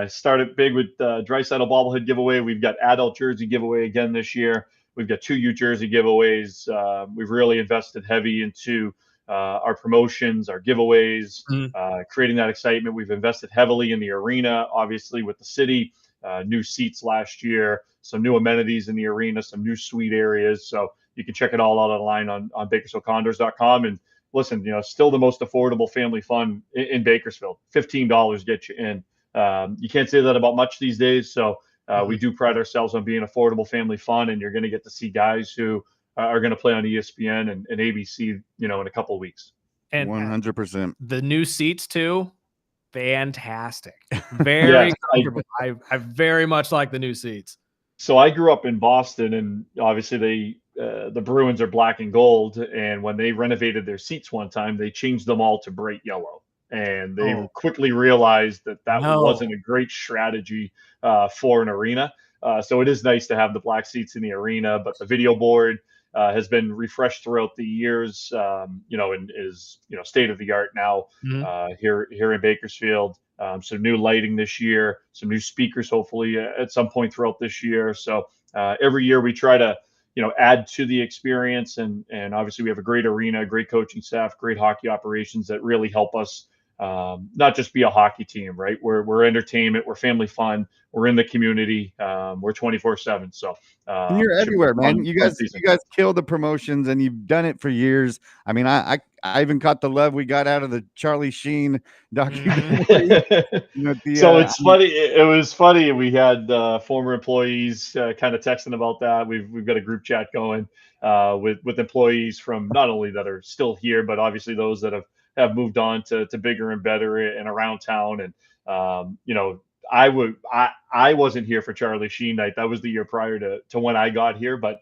started big with Draisaitl bobblehead giveaway. We've got adult jersey giveaway again this year. We've got 2 U jersey giveaways. We've really invested heavy into our promotions, our giveaways, creating that excitement. We've invested heavily in the arena, obviously with the city, new seats last year, some new amenities in the arena, some new suite areas. So you can check it all out online on BakersfieldCondors.com. And listen, still the most affordable family fun in Bakersfield. $15 gets you in. You can't say that about much these days. So we do pride ourselves on being affordable family fun, and you're going to get to see guys who are going to play on ESPN and ABC, in a couple of weeks. And 100%. the new seats too, fantastic. Very comfortable. I very much like the new seats. So I grew up in Boston, and obviously the Bruins are black and gold. And when they renovated their seats one time, they changed them all to bright yellow. And they quickly realized that wasn't a great strategy for an arena. So it is nice to have the black seats in the arena, but the video board has been refreshed throughout the years, and is state of the art now here in Bakersfield. Some new lighting this year, some new speakers hopefully at some point throughout this year. So every year we try to add to the experience, and obviously we have a great arena, great coaching staff, great hockey operations that really help us not just be a hockey team, right? We're entertainment, we're family fun, we're in the community, we're 24/7. So and you're everywhere, man. You guys kill the promotions, and you've done it for years. I mean, I even caught the love we got out of the Charlie Sheen documentary. So it's funny. It was funny. We had former employees kind of texting about that. We've got a group chat going with employees from not only that are still here, but obviously those that have moved on to bigger and better and around town. And I wasn't here for Charlie Sheen night. That was the year prior to when I got here. But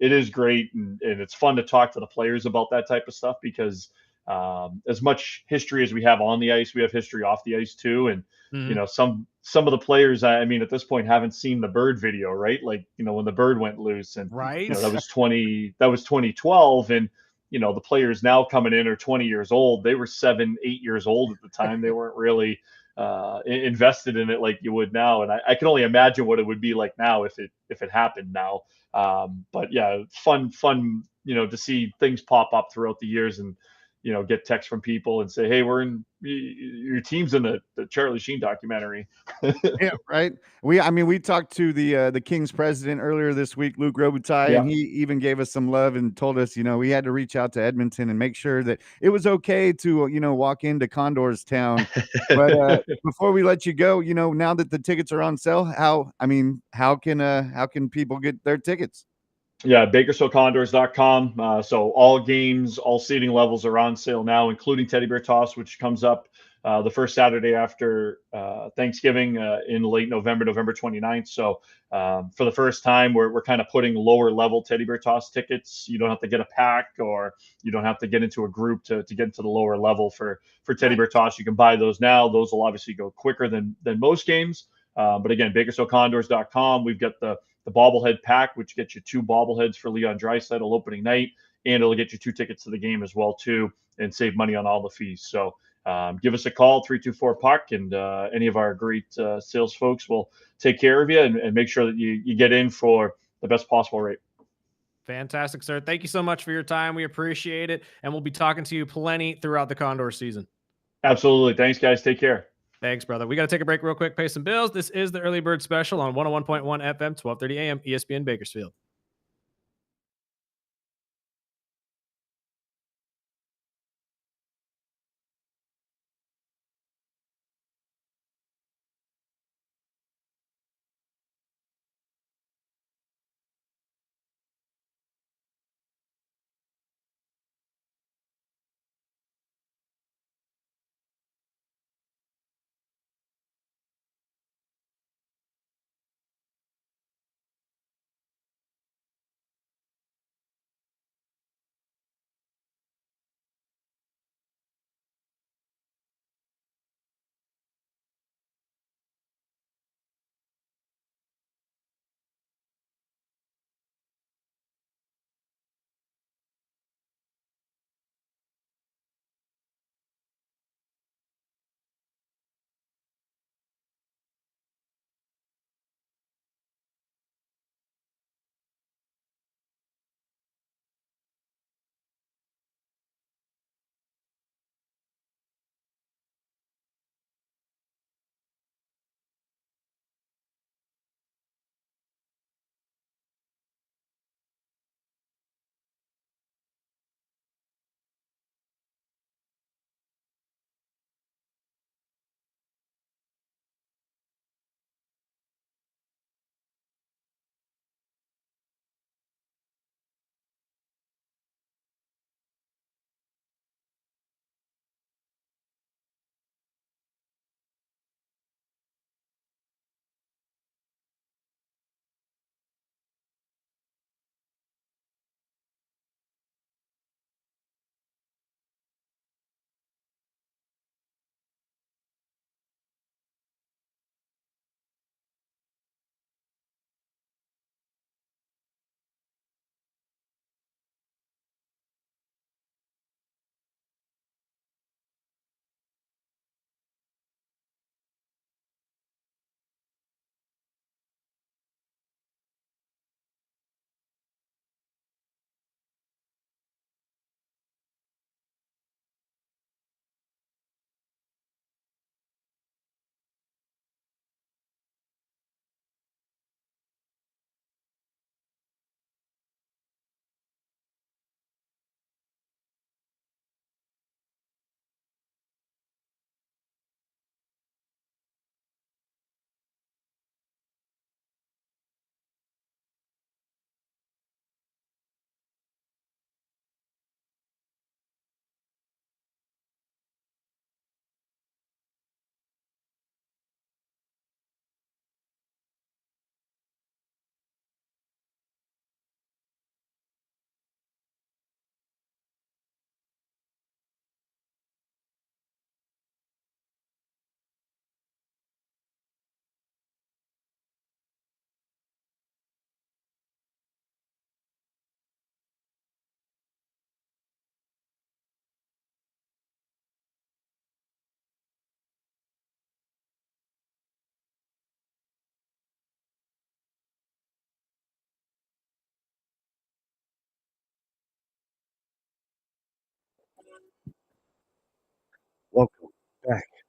it is great, and it's fun to talk to the players about that type of stuff because as much history as we have on the ice, we have history off the ice too. And some of the players, I mean, at this point, haven't seen the Bird video, right? Like when the Bird went loose, and that was 2012, and the players now coming in are 20 years old. They were 7, 8 years old at the time. They weren't really invested in it like you would now. And I can only imagine what it would be like now if it happened now. But yeah, fun, to see things pop up throughout the years and, get texts from people and say, hey, your team's in the Charlie Sheen documentary. Yeah, right. We talked to the Kings president earlier this week, Luke Robitaille, and he even gave us some love and told us, we had to reach out to Edmonton and make sure that it was okay to, walk into Condors town. But before we let you go, now that the tickets are on sale, how can people get their tickets? Yeah, BakersfieldCondors.com. So all games, all seating levels are on sale now, including Teddy Bear Toss, which comes up the first Saturday after Thanksgiving in late November 29th. So for the first time, we're kind of putting lower level Teddy Bear Toss tickets. You don't have to get a pack, or you don't have to get into a group to get into the lower level for Teddy Bear Toss. You can buy those now. Those will obviously go quicker than most games. But again, BakersfieldCondors.com. We've got the bobblehead pack, which gets you 2 bobbleheads for Leon Draisaitl opening night, and it'll get you 2 tickets to the game as well too, and save money on all the fees. So give us a call, 324-PUCK, and any of our great sales folks will take care of you and make sure that you get in for the best possible rate. Fantastic, sir. Thank you so much for your time. We appreciate it, and we'll be talking to you plenty throughout the Condor season. Absolutely. Thanks, guys. Take care. Thanks, brother. We got to take a break real quick, pay some bills. This is the Early Bird Special on 101.1 FM, 1230 AM, ESPN Bakersfield.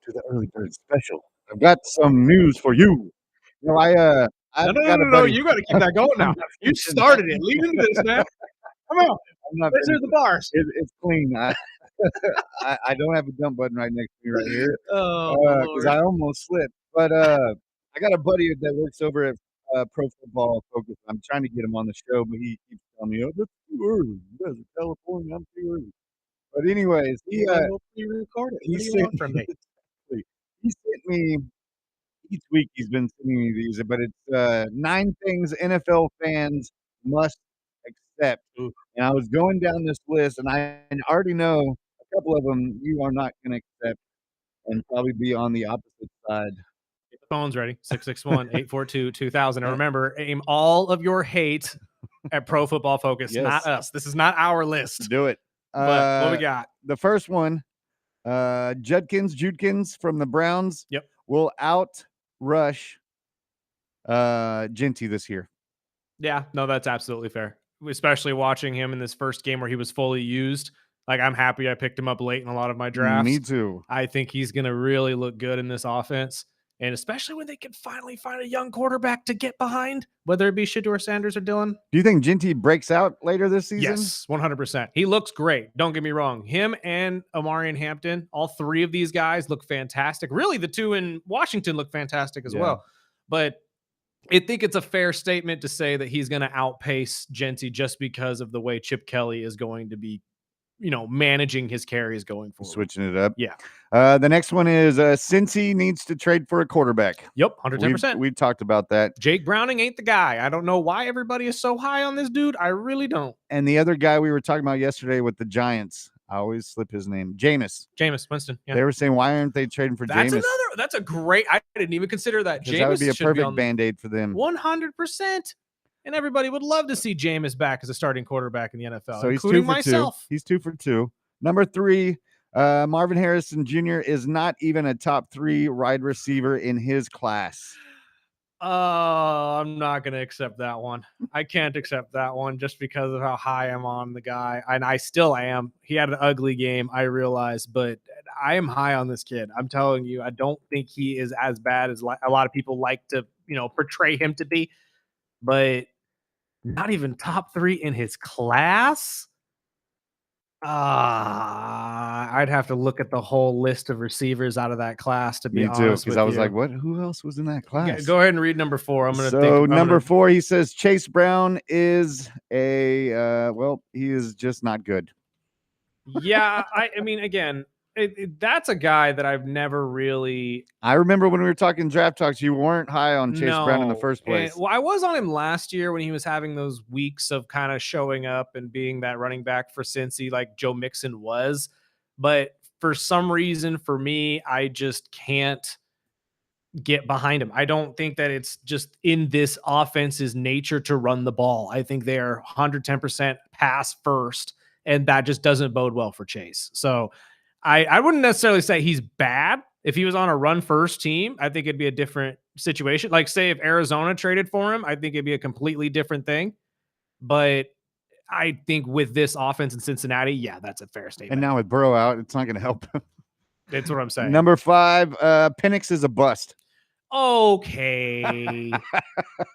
to the early bird special. I've got some news for you. You know, I've got a No. buddy. You got to keep that going now. I'm not You finishing started that. it. Lead into this now. Come on. I'm not Let's hear finishing. the bars. It's clean. I don't have a dump button right next to me right here Oh, because Lord. I almost slipped. But I got a buddy that works over at Pro Football Focus. I'm trying to get him on the show, but he keeps telling me, "Oh, that's too early. You guys are California. I'm too early." But anyways, he Re-record it. he What do you sent want from me? he sent me each week. He's been sending me these, but it's 9 things NFL fans must accept. Ooh. And I was going down this list, and I already know a couple of them you are not going to accept, and probably be on the opposite side. Get the phones ready. 661-842-2000. And remember, aim all of your hate at Pro Football Focus, Yes. not us. This is not our list. Do it. But what we got? The first one, Judkins from the Browns. Yep. Will outrush Genty this year. Yeah, no, that's absolutely fair. Especially watching him in this first game where he was fully used. Like, I'm happy I picked him up late in a lot of my drafts. Me too. I think he's going to really look good in this offense. And especially when they can finally find a young quarterback to get behind, whether it be Shedeur Sanders or Dylan. Do you think Genty breaks out later this season? Yes, 100%. He looks great. Don't get me wrong. Him and Amari and Hampton, all 3 of these guys look fantastic. Really, the 2 in Washington look fantastic as well. But I think it's a fair statement to say that he's going to outpace Genty just because of the way Chip Kelly is going to be, managing his carries going forward. Switching it up. Yeah. The next one is Cincy needs to trade for a quarterback. Yep, 110%. We talked about that. Jake Browning ain't the guy. I don't know why everybody is so high on this dude. I really don't. And the other guy we were talking about yesterday with the Giants, I always slip his name, Jameis Winston. Yeah. They were saying, why aren't they trading for Jameis? That's a great. I didn't even consider that. Because that would be a perfect Band-Aid for them. 100%. And everybody would love to see Jameis back as a starting quarterback in the NFL, So he's including 2 for myself. 2. He's 2 for 2. Number 3, Marvin Harrison Jr. is not even a top 3 wide receiver in his class. I'm not going to accept that one. I can't accept that one just because of how high I'm on the guy. And I still am. He had an ugly game, I realize, but I am high on this kid. I'm telling you, I don't think he is as bad as a lot of people like to, portray him to be. But not even top 3 in his class. I'd have to look at the whole list of receivers out of that class to be honest. Me too, because I was like, what? Who else was in that class? Yeah, go ahead and read number 4. I'm going to So number 4, he says Chase Brown is he is just not good. Yeah, I mean, again, that's a guy that I've never really. I remember when we were talking draft talks, you weren't high on Chase Brown in the first place. Well, I was on him last year when he was having those weeks of kind of showing up and being that running back for Cincy like Joe Mixon was. But for some reason, for me, I just can't get behind him. I don't think that it's just in this offense's nature to run the ball. I think they are 110% pass first, and that just doesn't bode well for Chase. So I wouldn't necessarily say he's bad. If he was on a run first team, I think it'd be a different situation. Like, say, if Arizona traded for him, I think it'd be a completely different thing. But I think with this offense in Cincinnati, yeah, that's a fair statement. And now with Burrow out, it's not going to help him. That's what I'm saying. Number 5, Penix is a bust. Okay.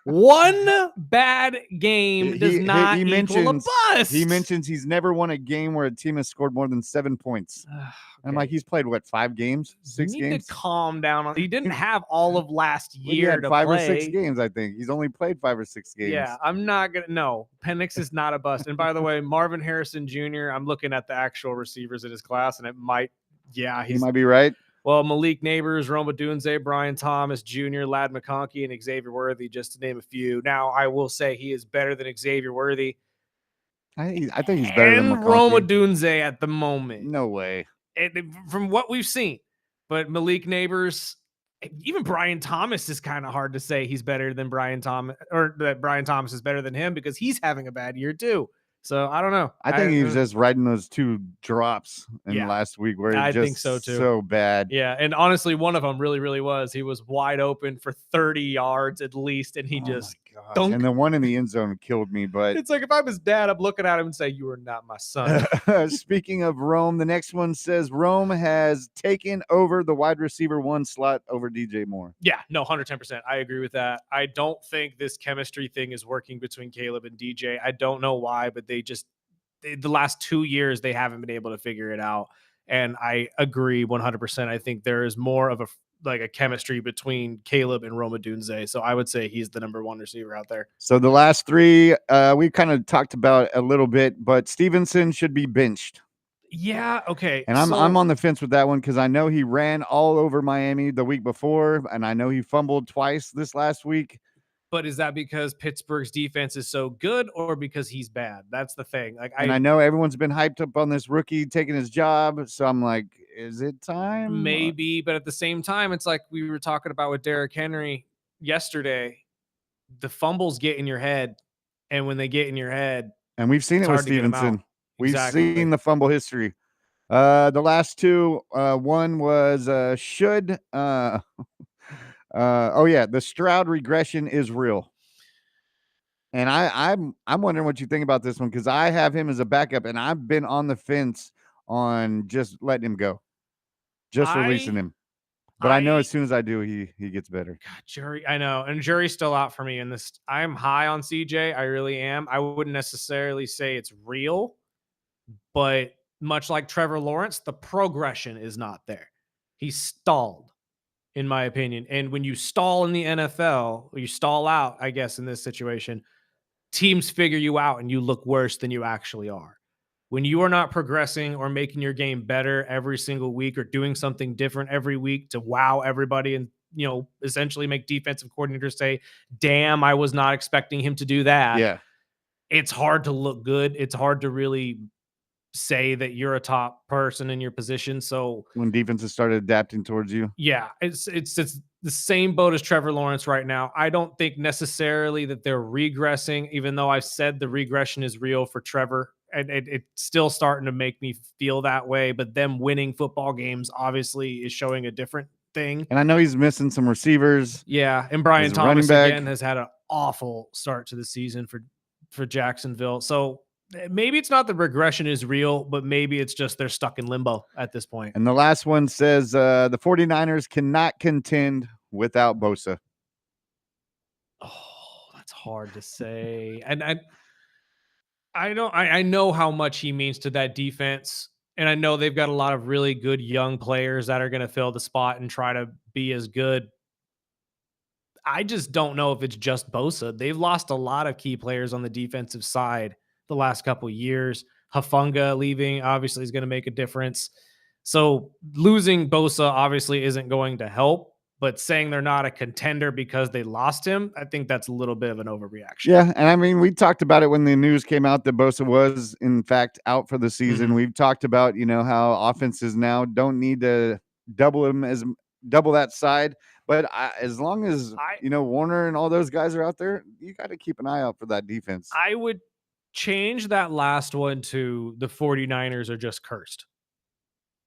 One bad game does not equal a bust. He mentions he's never won a game where a team has scored more than 7 points. Okay. I'm like, he's played, 5 games? 6 games? You need to calm down. He didn't have all of last year to 5 play. or 6 games, I think. He's only played 5 or 6 games. Yeah, I'm not going to. No, Penix is not a bust. And by the way, Marvin Harrison Jr., I'm looking at the actual receivers in his class, and it might, he might be right. Well, Malik Neighbors, Roma Dunze, Brian Thomas Jr., Ladd McConkey, and Xavier Worthy, just to name a few. Now, I will say he is better than Xavier Worthy. I think he's better than McConkey. Roma Dunze at the moment. No way. From what we've seen. But Malik Neighbors, even Brian Thomas is kind of hard to say he's better than Brian Thomas, or that Brian Thomas is better than him because he's having a bad year too. So I don't know. I think he was just riding those 2 drops in last week where I think so too. So bad. Yeah, and honestly, one of them really, really was. He was wide open for 30 yards at least, and he just gosh. Dunk. And the one in the end zone killed me. But It's like if I'm his dad, I'm looking at him and say, "You are not my son." speaking of Rome, the next one says Rome has taken over the wide receiver 1 slot over DJ Moore. Yeah, no, 110%. I agree with that. I don't think this chemistry thing is working between Caleb and DJ. I don't know why, but the last 2 years, they haven't been able to figure it out. And I agree 100%. I think there is more of a chemistry between Caleb and Roma Dunze. So I would say he's the number 1 receiver out there. So the last 3, we kind of talked about a little bit, but Stevenson should be benched. Yeah, okay. And I'm on the fence with that one because I know he ran all over Miami the week before, and I know he fumbled twice this last week. But is that because Pittsburgh's defense is so good or because he's bad? That's the thing. I know everyone's been hyped up on this rookie taking his job, so I'm like, is it time? Maybe, but at the same time, it's like we were talking about with Derrick Henry yesterday. The fumbles get in your head, and when they get in your head, And we've seen it with hard to get 'em out. Stevenson. We've Exactly. seen the fumble history. The last 2, one was the Stroud regression is real. And I'm wondering what you think about this one because I have him as a backup, and I've been on the fence on just letting him go, just releasing him. But I know as soon as I do, he gets better. God, jury, I know, and jury's still out for me in this. I'm high on CJ, I really am. I wouldn't necessarily say it's real, but much like Trevor Lawrence, the progression is not there. He's stalled, in my opinion. And when you stall in the NFL, or you stall out, I guess, in this situation, teams figure you out and you look worse than you actually are. When you are not progressing or making your game better every single week or doing something different every week to wow everybody and, essentially make defensive coordinators say, damn, I was not expecting him to do that. Yeah. It's hard to look good. It's hard to really say that you're a top person in your position. So when defenses started adapting towards you. Yeah, it's the same boat as Trevor Lawrence right now. I don't think necessarily that they're regressing, even though I've said the regression is real for Trevor. And it's still starting to make me feel that way. But them winning football games obviously is showing a different thing. And I know he's missing some receivers. Yeah, and Brian Thomas again has had an awful start to the season for Jacksonville. So maybe it's not the regression is real, but maybe it's just they're stuck in limbo at this point. And the last one says the 49ers cannot contend without Bosa. Oh, that's hard to say. And I know how much he means to that defense. And I know they've got a lot of really good young players that are going to fill the spot and try to be as good. I just don't know if it's just Bosa. They've lost a lot of key players on the defensive side the last couple of years. Hafunga leaving obviously is going to make a difference. So losing Bosa obviously isn't going to help, but saying they're not a contender because they lost him, I think that's a little bit of an overreaction. Yeah, and I mean, we talked about it when the news came out that Bosa was, in fact, out for the season. Mm-hmm. We've talked about, how offenses now don't need to double that side. But as long as, Warner and all those guys are out there, you got to keep an eye out for that defense. I would change that last one to the 49ers are just cursed.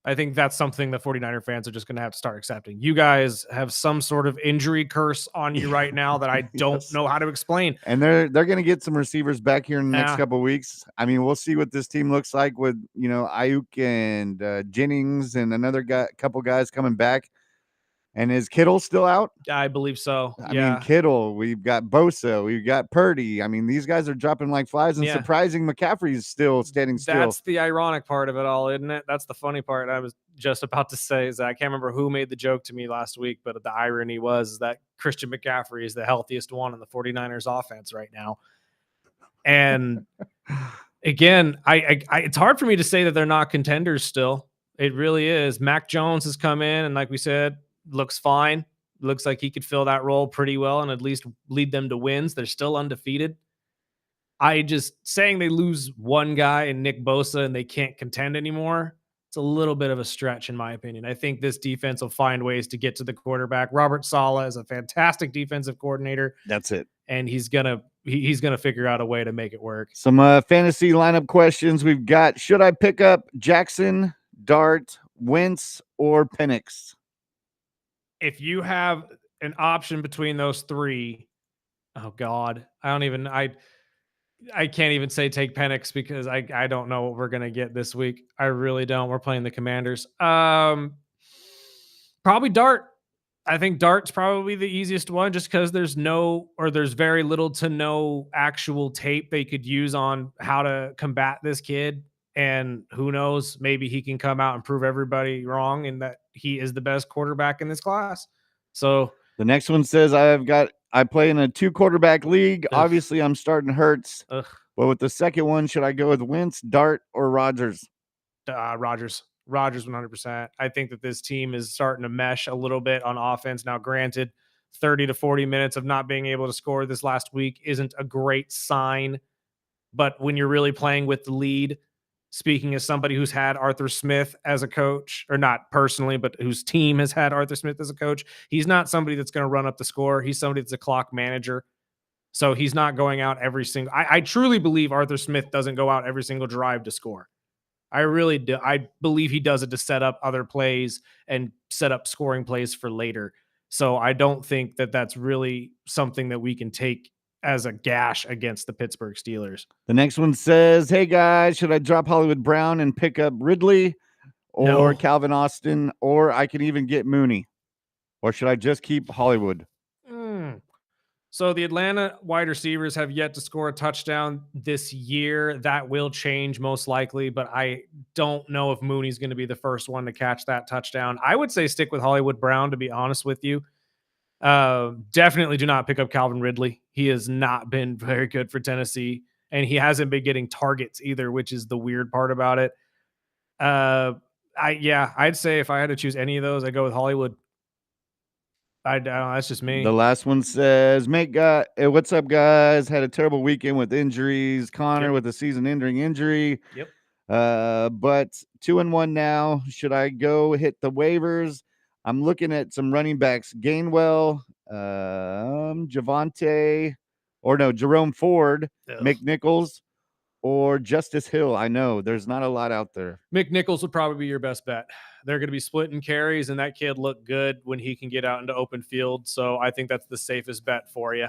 I think that's something the 49er fans are just going to have to start accepting. You guys have some sort of injury curse on you right now that I don't know how to explain. And they're going to get some receivers back here in the next couple of weeks. I mean, we'll see what this team looks like with, Ayuk and Jennings and another couple guys coming back. And is Kittle still out? I believe so. I mean, Kittle, we've got Bosa, we've got Purdy. I mean, these guys are dropping like flies, and surprising McCaffrey's still standing still. That's the ironic part of it all, isn't it? That's the funny part. I was just about to say is that I can't remember who made the joke to me last week, but the irony was that Christian McCaffrey is the healthiest one in the 49ers offense right now. And again, I it's hard for me to say that they're not contenders still. It really is. Mac Jones has come in, and like we said, looks fine. Looks like he could fill that role pretty well and at least lead them to wins. They're still undefeated. I just saying they lose one guy in Nick Bosa and they can't contend anymore. It's a little bit of a stretch in my opinion. I think this defense will find ways to get to the quarterback. Robert Saleh is a fantastic defensive coordinator. That's it. And he's going to figure out a way to make it work. Some fantasy lineup questions we've got. Should I pick up Jackson, Dart, Wentz, or Penix? If you have an option between those three, Oh God, I can't even say take Penix because I don't know what we're gonna get this week. I really don't. We're playing the Commanders. Probably Dart. I think Dart's probably the easiest one just because there's very little to no actual tape they could use on how to combat this kid. And who knows, maybe he can come out and prove everybody wrong and that he is the best quarterback in this class. So The next one says I play in a 2-quarterback league. Ugh. Obviously, I'm starting Hurts. Ugh. But with the second one, should I go with Wentz, Dart, or Rodgers? Rodgers 100%. I think that this team is starting to mesh a little bit on offense. Now, granted, 30 to 40 minutes of not being able to score this last week isn't a great sign. But when you're really playing with the lead, speaking as somebody who's had Arthur Smith as a coach, or not personally, but whose team has had Arthur Smith as a coach, he's not somebody that's going to run up the score. He's somebody that's a clock manager. So he's not going out every single. I truly believe Arthur Smith doesn't go out every single drive to score. I really do. I believe he does it to set up other plays and set up scoring plays for later. So I don't think that that's really something that we can take as a gash against the Pittsburgh Steelers. The next one says, hey guys, should I drop Hollywood Brown and pick up Ridley or No. Calvin Austin, or I can even get Mooney? Or should I just keep Hollywood? So the Atlanta wide receivers have yet to score a touchdown this year. That will change most likely, but I don't know if Mooney's going to be the first one to catch that touchdown. I would say stick with Hollywood Brown, to be honest with you. Definitely do not pick up Calvin Ridley. He has not been very good for Tennessee, and he hasn't been getting targets either, which is the weird part about it. I'd say if I had to choose any of those, I'd go with Hollywood. That's just me. The last one says, what's up, guys? Had a terrible weekend with injuries. Connor with a season-ending injury. Yep. But 2-1 now. Should I go hit the waivers? I'm looking at some running backs: Gainwell, Jerome Ford, McNichols, or Justice Hill. I know there's not a lot out there. McNichols would probably be your best bet. They're going to be splitting carries, and that kid looked good when he can get out into open field. So I think that's the safest bet for you.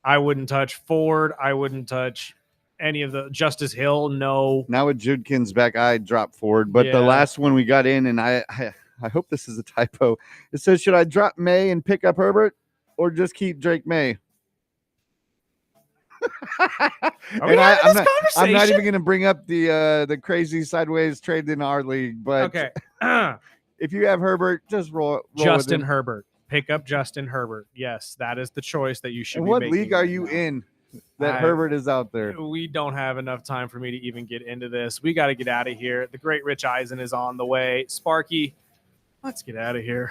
I wouldn't touch Ford. I wouldn't touch any of the Justice Hill. No. Now with Judkins back, I dropped Ford. But the last one we got in, and I hope this is a typo. It says, should I drop May and pick up Herbert, or just keep Drake May? I'm not even going to bring up the crazy sideways trade in our league, but okay. If you have Herbert, just roll Justin Herbert. Pick up Justin Herbert. Yes, that is the choice that you should be making. What league are you in that Herbert is out there? We don't have enough time for me to even get into this. We got to get out of here. The great Rich Eisen is on the way. Sparky, let's get out of here.